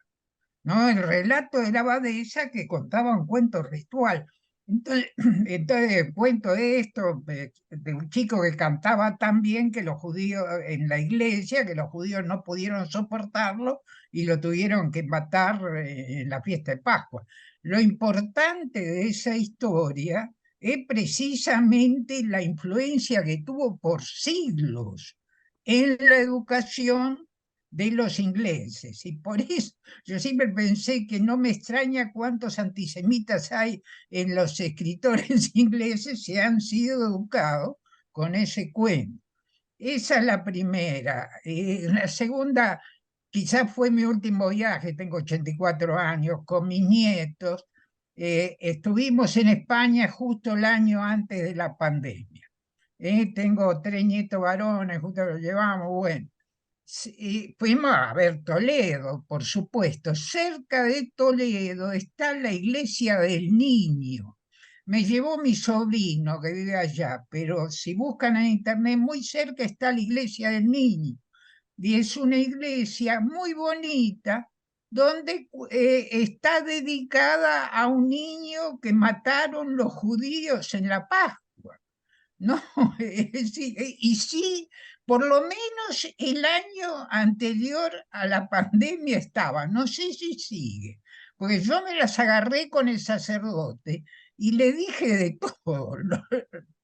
¿no? El relato de la abadesa que contaba un cuento ritual. Entonces, entonces cuento esto de un chico que cantaba tan bien que los judíos en la iglesia, que los judíos no pudieron soportarlo y lo tuvieron que matar en la fiesta de Pascua. Lo importante de esa historia es precisamente la influencia que tuvo por siglos en la educación de los ingleses. Y por eso yo siempre pensé que no me extraña cuántos antisemitas hay en los escritores ingleses que han sido educados con ese cuento. Esa es la primera. La segunda, quizás fue mi último viaje, tengo 84 años, con mis nietos. Estuvimos en España justo el año antes de la pandemia. Tengo 3 nietos varones, justo los llevamos, bueno. Sí, fuimos a ver Toledo, por supuesto. Cerca de Toledo está la iglesia del Niño. Me llevó mi sobrino que vive allá, pero si buscan en internet, muy cerca está la iglesia del Niño. Y es una iglesia muy bonita donde está dedicada a un niño que mataron los judíos en la Pascua. No, sí, y sí, por lo menos el año anterior a la pandemia estaba, no sé si sigue, porque yo me las agarré con el sacerdote y le dije de todo,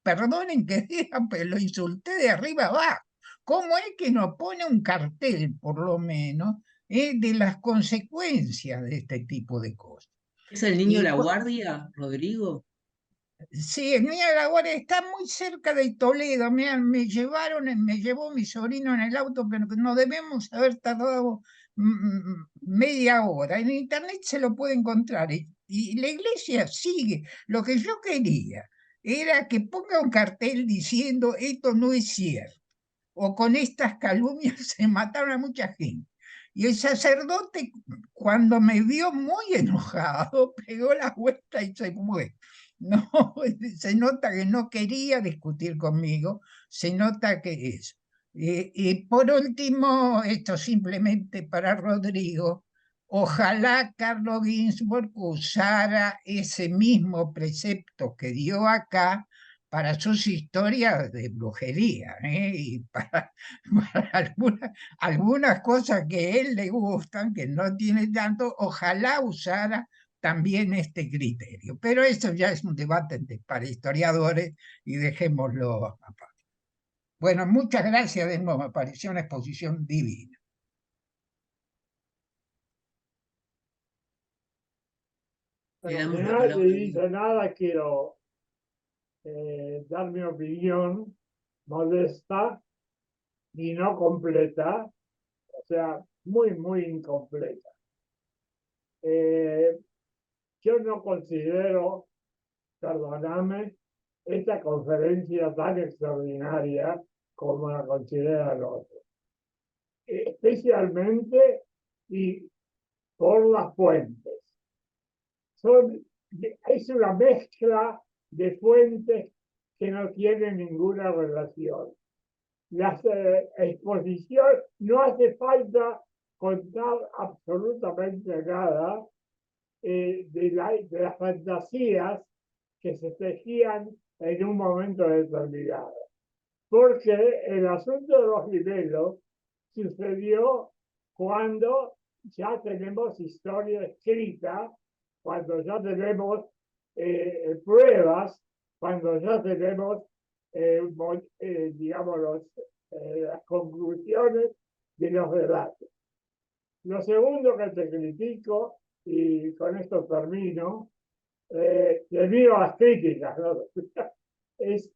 perdonen que digan, pero lo insulté de arriba abajo. ¿Cómo es que no pone un cartel, por lo menos, de las consecuencias de este tipo de cosas? ¿Es el niño Y La Guardia, Rodrigo? sí, el Niño de la Guardia está muy cerca de Toledo. Me llevó mi sobrino en el auto, pero no debemos haber tardado media hora. En internet se lo puede encontrar. Y la iglesia sigue. Lo que yo quería era que ponga un cartel diciendo esto no es cierto, o con estas calumnias se mataron a mucha gente. Y el sacerdote, cuando me vio muy enojado, pegó la vuelta y se fue. No, se nota que no quería discutir conmigo, se nota que eso. Y por último, esto simplemente para Rodrigo, ojalá Carlos Ginzburg usara ese mismo precepto que dio acá para sus historias de brujería, y para algunas cosas que a él le gustan, que no tiene tanto, ojalá usara también este criterio. Pero eso ya es un debate para historiadores y dejémoslo aparte. Bueno, muchas gracias de nuevo, me pareció una exposición divina. Le Bueno, damos si la nadie palabra. dice nada, quiero dar mi opinión modesta y no completa, o sea, muy, muy incompleta. Yo no considero, perdóname, esta conferencia tan extraordinaria como la consideran otros. Especialmente y por las fuentes. Es una mezcla de fuentes que no tienen ninguna relación. La exposición no hace falta contar absolutamente nada de las fantasías que se tejían en un momento determinado. porque el asunto de los libelos sucedió cuando ya tenemos historia escrita, cuando ya tenemos pruebas, cuando ya tenemos, digamos, las conclusiones de los debates. Lo segundo que te critico, y con esto termino, debido a las críticas, ¿no? Es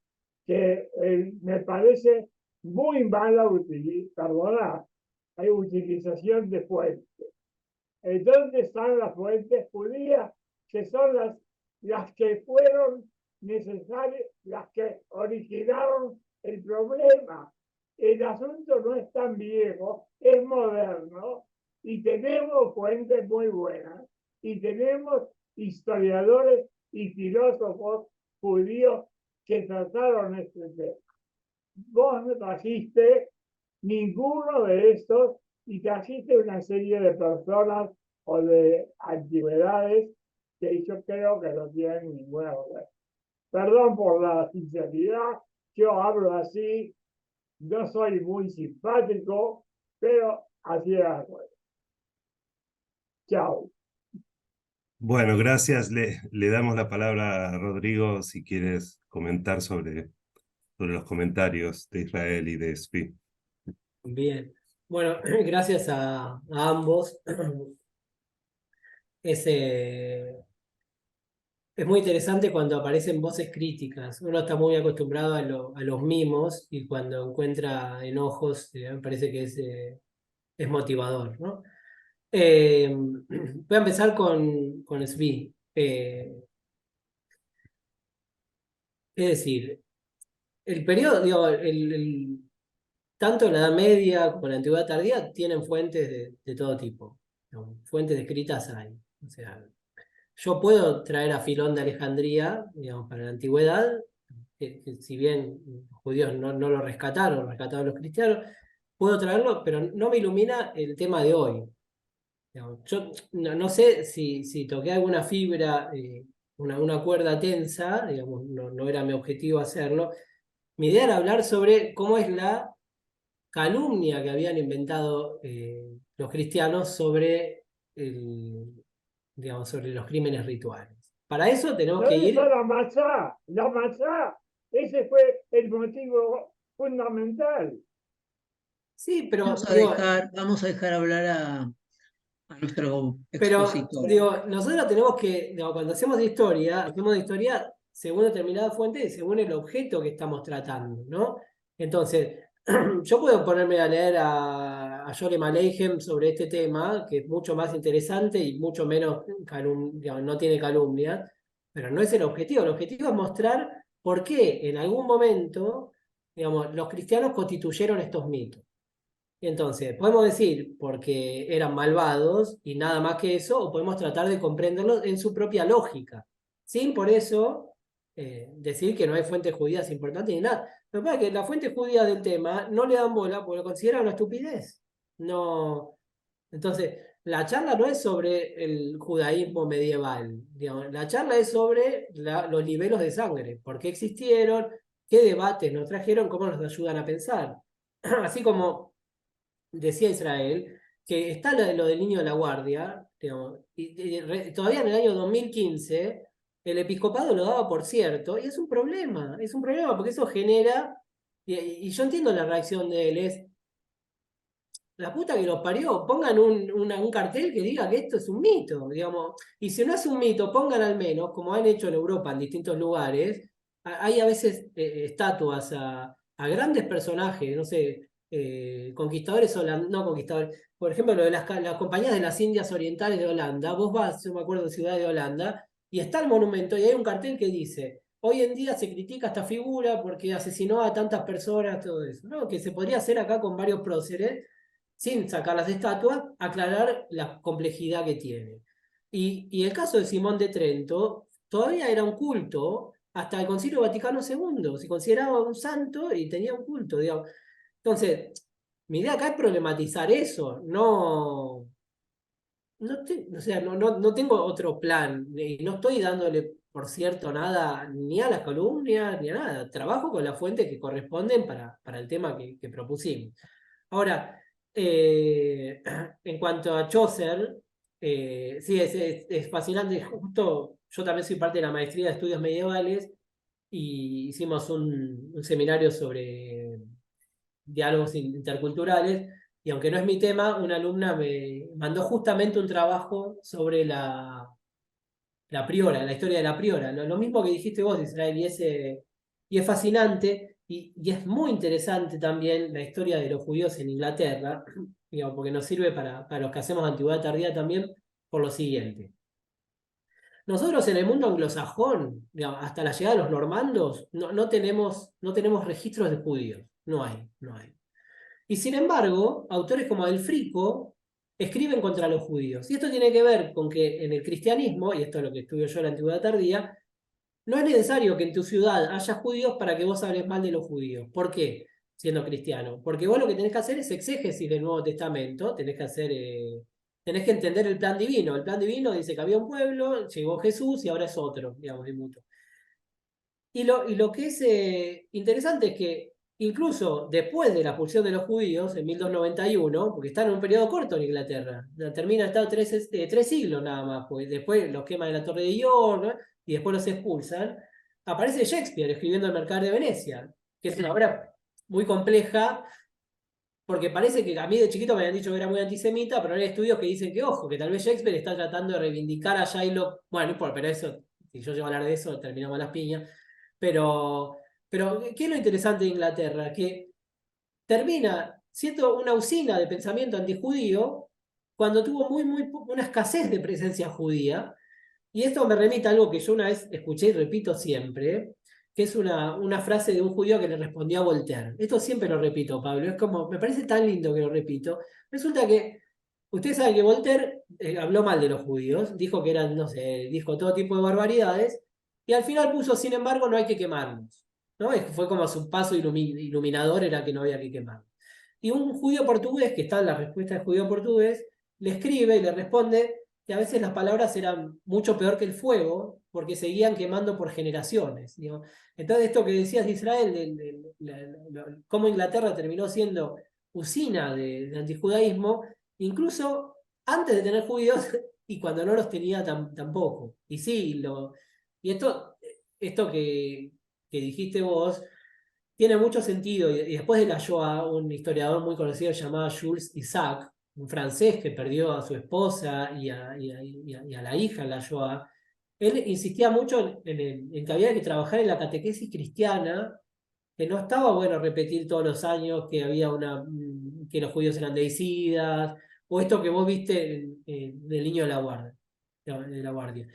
que me parece muy mala utilización de fuentes. ¿Dónde están las fuentes judías? Que son las que fueron necesarias, las que originaron el problema. El asunto no es tan viejo, es moderno, y tenemos fuentes muy buenas, y tenemos historiadores y filósofos judíos que trataron este tema. Vos no trajiste ninguno de estos y trajiste una serie de personas o de antigüedades que yo creo que no tienen ninguna verdad. Perdón por la sinceridad, yo hablo así, no soy muy simpático, pero así es la cosa. Chao. Bueno, gracias. Le damos la palabra a Rodrigo si quieres comentar sobre los comentarios de Israel y de Zvi. Bien. Bueno, gracias a ambos. Es muy interesante cuando aparecen voces críticas. Uno está muy acostumbrado a los mimos y cuando encuentra enojos, me parece que es motivador, ¿no? Voy a empezar con Zvi. Es decir, el periodo, digo, tanto la Edad Media como la Antigüedad Tardía tienen fuentes de todo tipo, ¿no? Fuentes escritas hay. O sea, yo puedo traer a Filón de Alejandría, digamos, para la Antigüedad, que si bien los judíos no lo rescataron los cristianos, puedo traerlo, pero no me ilumina el tema de hoy. Digamos, yo no sé si toqué alguna fibra, una cuerda tensa, digamos, no era mi objetivo hacerlo. Mi idea era hablar sobre cómo es la calumnia que habían inventado los cristianos sobre, digamos, sobre los crímenes rituales. Para eso tenemos que ir... La machá, ese fue el motivo fundamental. Sí, pero... Vamos a dejar hablar a nuestro Pero, expositor. digo, nosotros tenemos que, digo, cuando hacemos historia según determinada fuente y según el objeto que estamos tratando, ¿no? Entonces, yo puedo ponerme a leer a Yolem Aleichem sobre este tema, que es mucho más interesante y mucho menos, digamos, no tiene calumnia, pero no es el objetivo. El objetivo es mostrar por qué en algún momento, digamos, los cristianos constituyeron estos mitos. Entonces, podemos decir porque eran malvados y nada más que eso, o podemos tratar de comprenderlos en su propia lógica, sin por eso decir que no hay fuentes judías importantes ni nada. Lo que pasa es que las fuentes judías del tema no le dan bola porque lo consideran una estupidez. No. Entonces, la charla no es sobre el judaísmo medieval, digamos, la charla es sobre los libelos de sangre, por qué existieron, qué debates nos trajeron, cómo nos ayudan a pensar. Así como decía Israel, que está lo del niño de la guardia, digamos, y todavía en el año 2015 el episcopado lo daba por cierto, y es un problema porque eso genera, y yo entiendo la reacción de él, es la puta que los parió, pongan un cartel que diga que esto es un mito, digamos, y si no es un mito, pongan al menos, como han hecho en Europa en distintos lugares, hay a veces estatuas a grandes personajes, no sé, conquistadores holandeses, no conquistadores, por ejemplo, lo de las compañías de las Indias Orientales de Holanda, vos vas, yo me acuerdo, de Ciudad de Holanda, y está el monumento, y hay un cartel que dice, hoy en día se critica esta figura porque asesinó a tantas personas, todo eso, ¿no? Que se podría hacer acá con varios próceres, sin sacar las estatuas, aclarar la complejidad que tiene. Y el caso de Simón de Trento todavía era un culto hasta el Concilio Vaticano II, se consideraba un santo y tenía un culto, digamos. Entonces, mi idea acá es problematizar eso, o sea, no tengo otro plan, y no estoy dándole por cierto, nada, ni a las columnas, ni a nada. Trabajo con las fuentes que corresponden para el tema que propusimos. Ahora, en cuanto a Chaucer, sí, es fascinante. Justo yo también soy parte de la maestría de estudios medievales y hicimos un seminario sobre diálogos interculturales. Y aunque no es mi tema, una alumna me mandó justamente un trabajo sobre la Priora, la historia de la Priora. Lo mismo que dijiste vos, Israel, y es fascinante y es muy interesante también la historia de los judíos en Inglaterra, digamos, porque nos sirve para los que hacemos antigüedad tardía también por lo siguiente. Nosotros en el mundo anglosajón, digamos, hasta la llegada de los normandos, no tenemos registros de judíos. No hay. Y sin embargo, autores como Delfrico escriben contra los judíos. Y esto tiene que ver con que en el cristianismo, y esto es lo que estudio yo en la antigüedad tardía, no es necesario que en tu ciudad haya judíos para que vos hables mal de los judíos. ¿Por qué? Siendo cristiano. Porque vos lo que tenés que hacer es exégesis del Nuevo Testamento, tenés que entender el plan divino. El plan divino dice que había un pueblo, llegó Jesús y ahora es otro, digamos, de mutuo. Y lo que es interesante es que incluso después de la expulsión de los judíos, en 1291, porque están en un periodo corto en Inglaterra, termina estado 3 siglos nada más, porque después los queman en la Torre de York, ¿no? Y después los expulsan, aparece Shakespeare escribiendo El Mercader de Venecia, que es una obra muy compleja, porque parece que a mí de chiquito me habían dicho que era muy antisemita, pero hay estudios que dicen que, ojo, que tal vez Shakespeare está tratando de reivindicar a Shylock. Bueno, no importa, pero eso, si yo llego a hablar de eso, terminamos las piñas. Pero, ¿qué es lo interesante de Inglaterra? Que termina siendo una usina de pensamiento antijudío cuando tuvo una escasez de presencia judía. Y esto me remite a algo que yo una vez escuché y repito siempre, que es una frase de un judío que le respondió a Voltaire. Esto siempre lo repito, Pablo, es como, me parece tan lindo que lo repito. Resulta que, ustedes saben que Voltaire habló mal de los judíos, dijo que eran, no sé, dijo todo tipo de barbaridades, y al final puso, sin embargo, no hay que quemarlos. ¿No? Fue como su paso iluminador, era que no había que quemarlos. Y un judío portugués, que está en la respuesta del judío portugués, le escribe y le responde que a veces las palabras eran mucho peor que el fuego, porque seguían quemando por generaciones. ¿No? Entonces, esto que decías de Israel, cómo Inglaterra terminó siendo usina de antijudaísmo, incluso antes de tener judíos y cuando no los tenía tampoco. Y sí, y esto que dijiste vos tiene mucho sentido. Y después de la Shoah, un historiador muy conocido llamado Jules Isaac, un francés que perdió a su esposa y a la hija en la Shoah, él insistía mucho en que había que trabajar en la catequesis cristiana, que no estaba bueno repetir todos los años que había que los judíos eran deicidas, o esto que vos viste del niño de la guardia.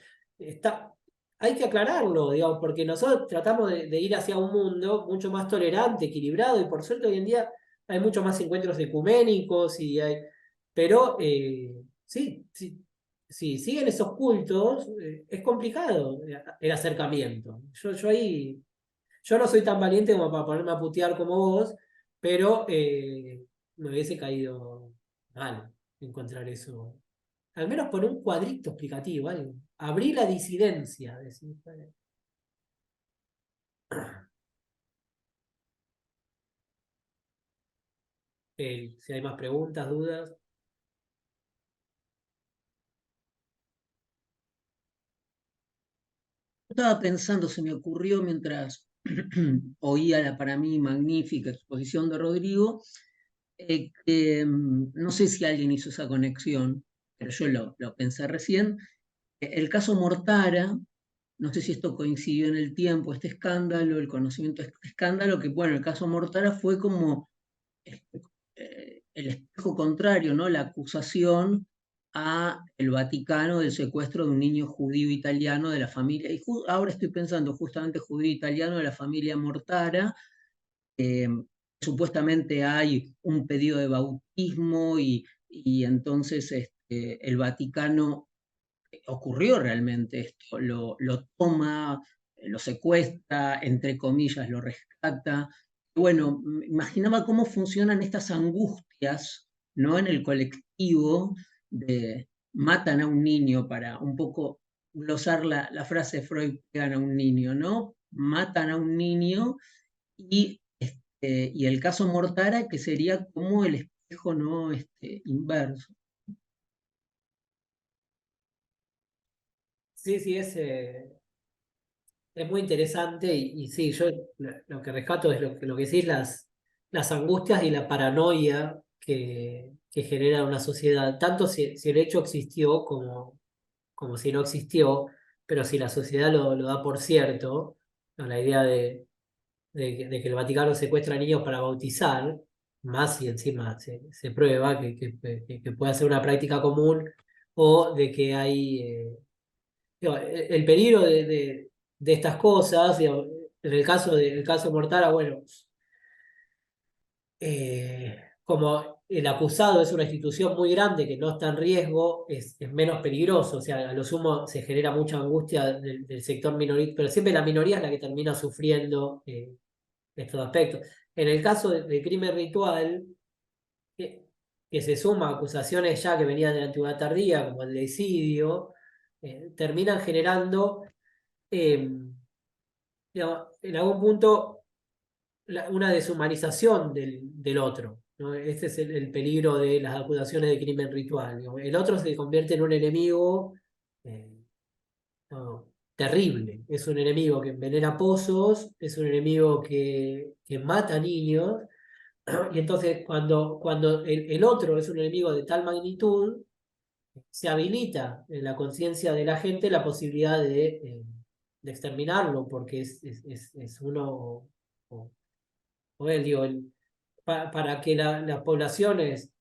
Hay que aclararlo, digamos, porque nosotros tratamos de ir hacia un mundo mucho más tolerante, equilibrado, y por suerte hoy en día hay mucho más encuentros ecuménicos, pero sí, si siguen esos cultos, es complicado el acercamiento. Yo no soy tan valiente como para ponerme a putear como vos, pero me hubiese caído mal encontrar eso. Al menos por un cuadrito explicativo, algo. Abrí la disidencia. Si hay más preguntas, dudas. Estaba pensando, se me ocurrió mientras oía la para mí magnífica exposición de Rodrigo, que no sé si alguien hizo esa conexión, pero yo lo pensé recién. El caso Mortara, no sé si esto coincidió en el tiempo, este escándalo, el conocimiento de este escándalo, que bueno, el caso Mortara fue como el espejo contrario, ¿no? La acusación a el Vaticano del secuestro de un niño judío italiano de la familia, y ahora estoy pensando justamente judío italiano de la familia Mortara. Supuestamente hay un pedido de bautismo y entonces el Vaticano, ocurrió realmente esto, lo toma, lo secuestra, entre comillas, lo rescata. Bueno, imaginaba cómo funcionan estas angustias, ¿no? En el colectivo de matan a un niño para un poco glosar la frase de Freud, pegan a un niño, ¿no? Matan a un niño y el caso Mortara, que sería como el espejo, ¿no? Inverso. Sí, sí, es muy interesante y sí, yo lo que rescato es lo que decís, las angustias y la paranoia que genera una sociedad, tanto si el hecho existió como si no existió, pero si la sociedad lo da por cierto, ¿no? La idea de que el Vaticano secuestra niños para bautizar, más si encima se prueba que puede ser una práctica común, o de que hay digo, el peligro de estas cosas, digo, en el caso de Mortara, bueno, como el acusado es una institución muy grande que no está en riesgo, es menos peligroso, o sea, a lo sumo se genera mucha angustia del sector minoritario, pero siempre la minoría es la que termina sufriendo estos aspectos. En el caso de crimen ritual, que, que se suma a acusaciones ya que venían de la antigüedad tardía, como el deicidio, terminan generando, eh, digamos, en algún punto, una deshumanización del otro, ¿no? Este es el peligro de las acusaciones de crimen ritual. Digamos. El otro se convierte en un enemigo eh, no, terrible. Es un enemigo que envenena pozos, es un enemigo que mata niños. Y entonces, cuando el otro es un enemigo de tal magnitud, se habilita en la conciencia de la gente la posibilidad de exterminarlo, porque es uno o él, digo, para que las poblaciones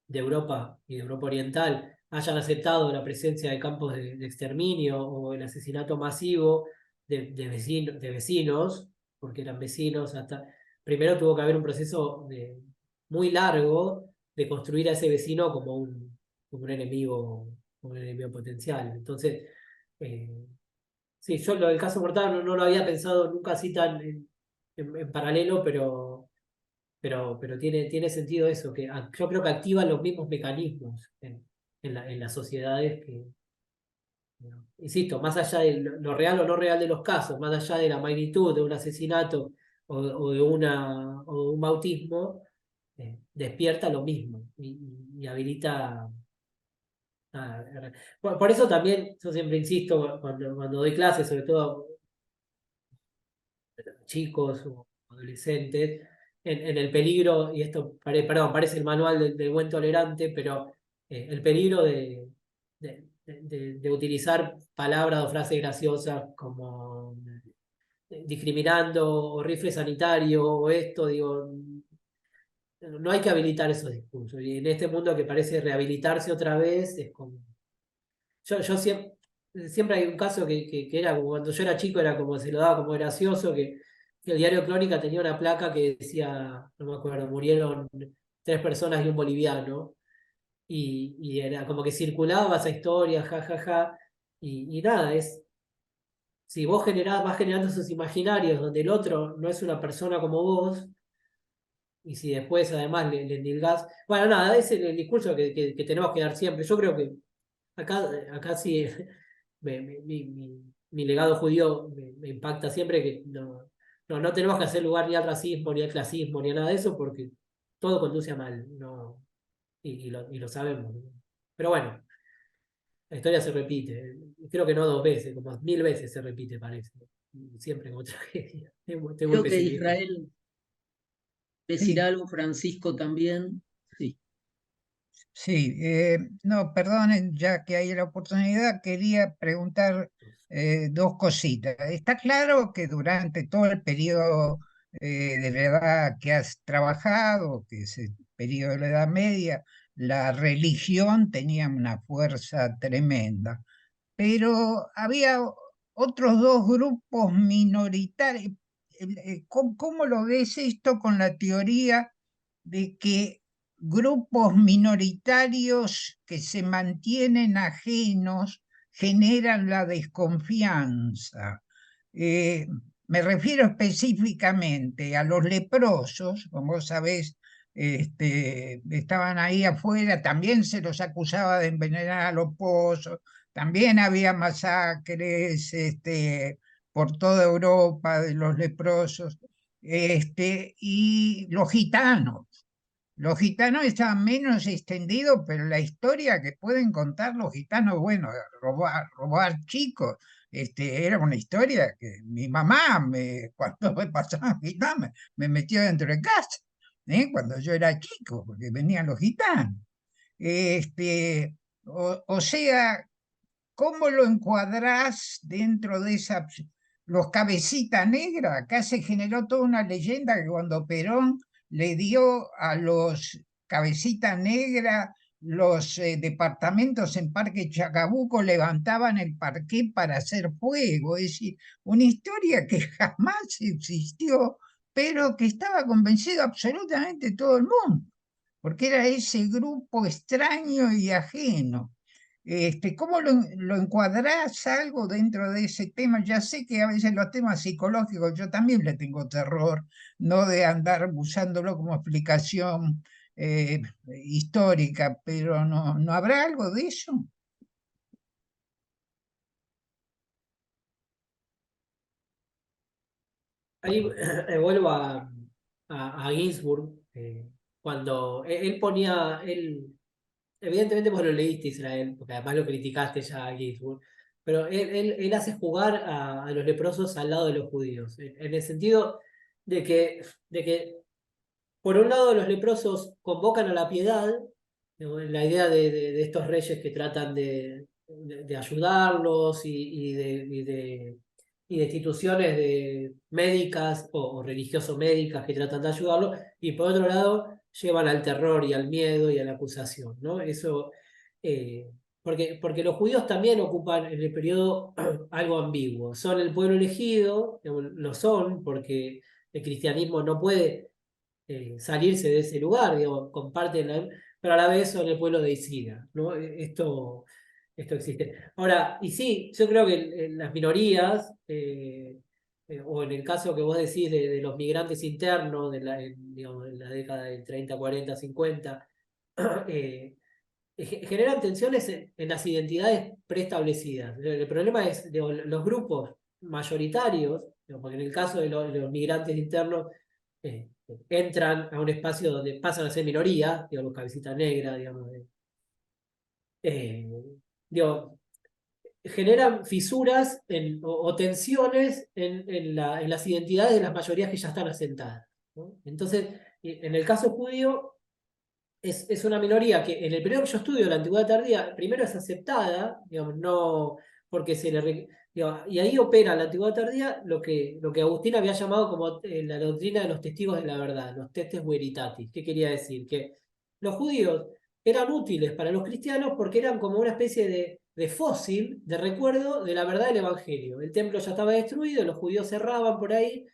de Europa y de Europa Oriental hayan aceptado la presencia de campos de exterminio o el asesinato masivo de vecinos, porque eran vecinos, primero tuvo que haber un proceso muy largo de construir a ese vecino como un enemigo potencial. Entonces, eh, sí, yo lo del caso Mortal no lo había pensado nunca así tan en paralelo, pero tiene sentido eso, que yo creo que activa los mismos mecanismos en las sociedades que, ¿no? Insisto, más allá de lo real o no real de los casos, más allá de la magnitud de un asesinato o de un bautismo, despierta lo mismo y habilita. Por eso también, yo siempre insisto cuando doy clases, sobre todo chicos o adolescentes, en el peligro, y esto perdón, parece el manual del buen tolerante, pero el peligro de utilizar palabras o frases graciosas como discriminando o rifle sanitario o esto, digo, no hay que habilitar esos discursos. Y en este mundo que parece rehabilitarse otra vez, es como... Yo siempre hay un caso que era como cuando yo era chico, era como se lo daba como gracioso, que el diario Crónica tenía una placa que decía, no me acuerdo, murieron 3 personas y un boliviano, y era como que circulaba esa historia, jajaja, y nada, si vos vas generando esos imaginarios donde el otro no es una persona como vos, y si después además le endilgás, bueno, nada, ese es el discurso que tenemos que dar siempre. Yo creo que acá sí, mi legado judío me impacta siempre que no tenemos que hacer lugar ni al racismo, ni al clasismo, ni a nada de eso, porque todo conduce a mal, ¿no? Y lo sabemos, ¿no? Pero bueno, la historia se repite. Creo que no 2 veces, como 1000 veces se repite, parece. Siempre como tragedia. Estoy muy Creo que pesimista. Israel, decir Sí, algo, Francisco también. Sí. sí, no, perdonen, ya que hay la oportunidad, quería preguntar dos cositas. Está claro que durante todo el periodo de la edad que has trabajado, que es el periodo de la Edad Media, la religión tenía una fuerza tremenda, pero había otros dos grupos minoritarios. ¿Cómo lo ves esto con la teoría de que grupos minoritarios que se mantienen ajenos generan la desconfianza? Eh, Me refiero específicamente a los leprosos, como sabés, estaban ahí afuera, también se los acusaba de envenenar a los pozos, también había masacres por toda Europa de los leprosos, y los gitanos. Los gitanos estaban menos extendidos, pero la historia que pueden contar los gitanos, bueno, robar chicos, era una historia que mi mamá, cuando me pasaban gitanos, me metió dentro de casa, cuando yo era chico, porque venían los gitanos. O sea, ¿cómo lo encuadrás dentro de esa... Los cabecita negra? Acá se generó toda una leyenda que cuando Perón le dio a los cabecita negra los departamentos en Parque Chacabuco, levantaban el parqué para hacer fuego. Es decir, una historia que jamás existió, pero que estaba convencido absolutamente todo el mundo, porque era ese grupo extraño y ajeno. ¿Cómo lo encuadrás algo dentro de ese tema? Ya sé que a veces los temas psicológicos yo también le tengo terror, no de andar usándolo como explicación histórica, pero ¿no habrá algo de eso? Ahí vuelvo a Ginsburg, cuando él ponía, evidentemente vos lo leíste, Israel, porque además lo criticaste ya a Ginsburg, pero él hace jugar a los leprosos al lado de los judíos, en el sentido de que por un lado los leprosos convocan a la piedad, ¿no? La idea de estos reyes que tratan de ayudarlos y de instituciones médicas o religioso-médicas que tratan de ayudarlos, y por otro lado llevan al terror y al miedo y a la acusación, ¿no? Eso, eh, porque los judíos también ocupan en el periodo algo ambiguo. Son el pueblo elegido, digamos, lo son, porque el cristianismo no puede salirse de ese lugar, digo, comparten, pero a la vez son el pueblo de Isira, ¿no? Esto existe. Ahora, y sí, yo creo que en las minorías, o en el caso que vos decís de los migrantes internos, digamos, en la década del 30, 40, 50, generan tensiones en las identidades preestablecidas. El problema es, digo, los grupos mayoritarios, digo, porque en el caso de los migrantes internos, eh, entran a un espacio donde pasan a ser minoría, digamos, cabecita negra, digamos, eh, digo, generan fisuras o tensiones en las identidades de las mayorías que ya están asentadas, ¿no? Entonces, en el caso judío, es una minoría que en el periodo que yo estudio, la antigüedad tardía, primero es aceptada, digamos, no porque digamos, y ahí opera la antigüedad tardía lo que Agustín había llamado como la doctrina de los testigos de la verdad, los testes veritatis. ¿Qué quería decir? Que los judíos eran útiles para los cristianos porque eran como una especie de fósil, de recuerdo de la verdad del Evangelio. El templo ya estaba destruido, los judíos cerraban por ahí,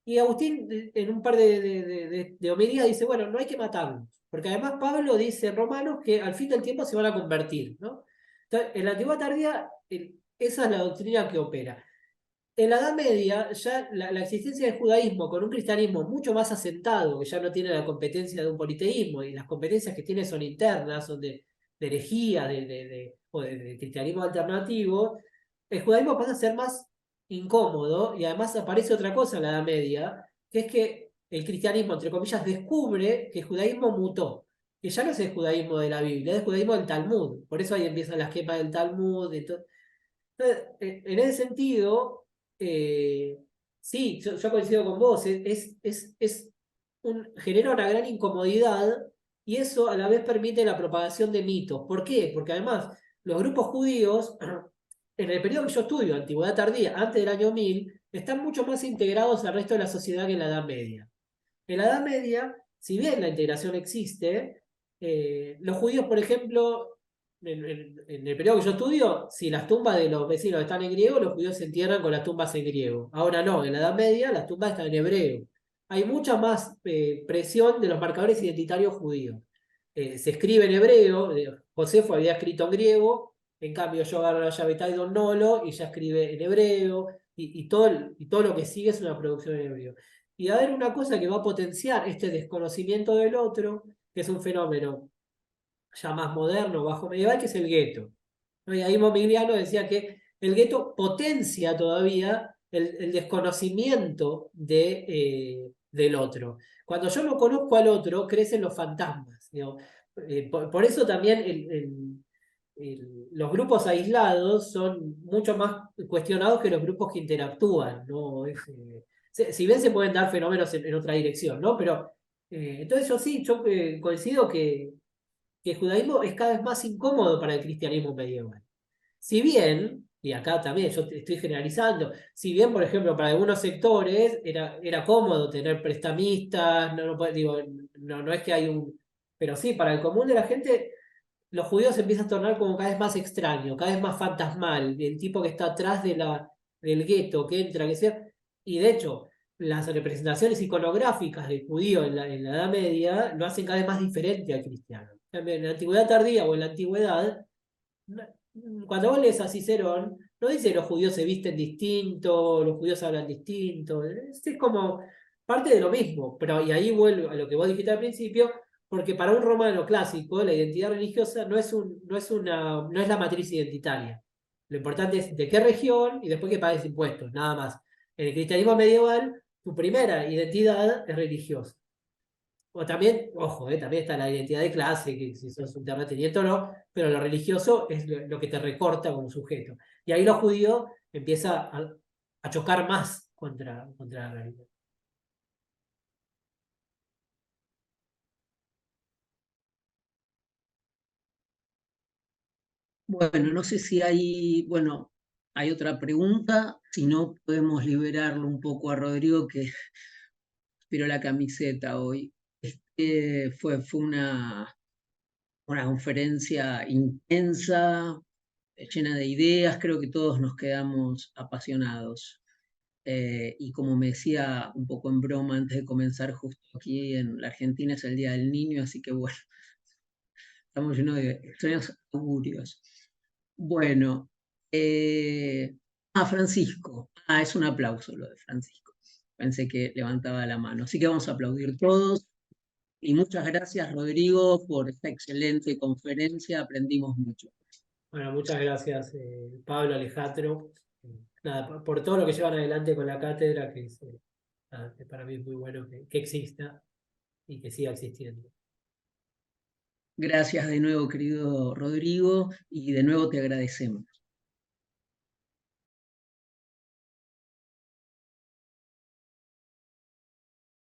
y Agustín, en un par de homilías, dice, bueno, no hay que matarlos, porque además Pablo dice en Romanos que al fin del tiempo se van a convertir, ¿no? Entonces, en la antigüedad tardía, esa es la doctrina que opera. En la Edad Media, ya la existencia del judaísmo con un cristianismo mucho más asentado, que ya no tiene la competencia de un politeísmo, y las competencias que tiene son internas, son de herejía, o de cristianismo alternativo, el judaísmo pasa a ser más incómodo, y además aparece otra cosa en la Edad Media, que es que el cristianismo, entre comillas, descubre que el judaísmo mutó, que ya no es el judaísmo de la Biblia, es el judaísmo del Talmud. Por eso ahí empiezan las quemas del Talmud. Entonces, en ese sentido, sí, yo coincido con vos, genera una gran incomodidad, y eso a la vez permite la propagación de mitos. ¿Por qué? Porque además los grupos judíos, en el periodo que yo estudio, antigüedad tardía, antes del año 1000, están mucho más integrados al resto de la sociedad que en la Edad Media. En la Edad Media, si bien la integración existe, los judíos, por ejemplo, en el periodo que yo estudio, si las tumbas de los vecinos están en griego, los judíos se entierran con las tumbas en griego. Ahora no, en la Edad Media las tumbas están en hebreo. Hay mucha más presión de los marcadores identitarios judíos. Se escribe en hebreo, Josefo había escrito en griego, en cambio yo agarro la Shabbatai Don Nolo y ya escribe en hebreo, y todo lo que sigue es una producción en hebreo. Y va a haber una cosa que va a potenciar este desconocimiento del otro, que es un fenómeno ya más moderno, bajo medieval, que es el gueto. ¿no? Y ahí Momigliano decía que el gueto potencia todavía el desconocimiento del otro. Cuando yo no conozco al otro, crecen los fantasmas. ¿No? Por eso también los grupos aislados son mucho más cuestionados que los grupos que interactúan, ¿no? Si bien se pueden dar fenómenos en otra dirección, ¿no? Pero entonces yo coincido que el judaísmo es cada vez más incómodo para el cristianismo medieval. Si bien, y acá también yo estoy generalizando, si bien, por ejemplo, para algunos sectores era cómodo tener prestamistas, digo, no es que hay un... Pero sí, para el común de la gente, los judíos se empiezan a tornar como cada vez más extraño, cada vez más fantasmal, el tipo que está atrás del gueto, que entra, que sea. Y de hecho, las representaciones iconográficas del judío en la Edad Media lo hacen cada vez más diferente al cristiano. En la antigüedad tardía o en la antigüedad, cuando vos lees a Cicerón, no dice los judíos se visten distinto, los judíos hablan distinto, es como parte de lo mismo, pero y ahí vuelvo a lo que vos dijiste al principio, porque para un romano clásico la identidad religiosa no es la matriz identitaria. Lo importante es de qué región y después que pagues impuestos, nada más. En el cristianismo medieval, tu primera identidad es religiosa. O también, ojo, también está la identidad de clase, que si sos un terrateniente o no, pero lo religioso es lo que te recorta como sujeto. Y ahí lo judío empieza a chocar más contra la realidad. Bueno, no sé si hay, bueno, hay otra pregunta, si no podemos liberarlo un poco a Rodrigo, que tiró la camiseta hoy. Fue una conferencia intensa, llena de ideas, creo que todos nos quedamos apasionados. Y como me decía un poco en broma antes de comenzar, justo aquí en la Argentina es el Día del Niño, así que bueno, estamos llenos de extraños augurios. Bueno, Francisco. Es un aplauso lo de Francisco. Pensé que levantaba la mano. Así que vamos a aplaudir todos. Y muchas gracias, Rodrigo, por esta excelente conferencia. Aprendimos mucho. Bueno, muchas gracias, Pablo, Alejandro. Nada, por todo lo que llevan adelante con la cátedra, que para mí es muy bueno que exista y que siga existiendo. Gracias de nuevo, querido Rodrigo, y de nuevo te agradecemos.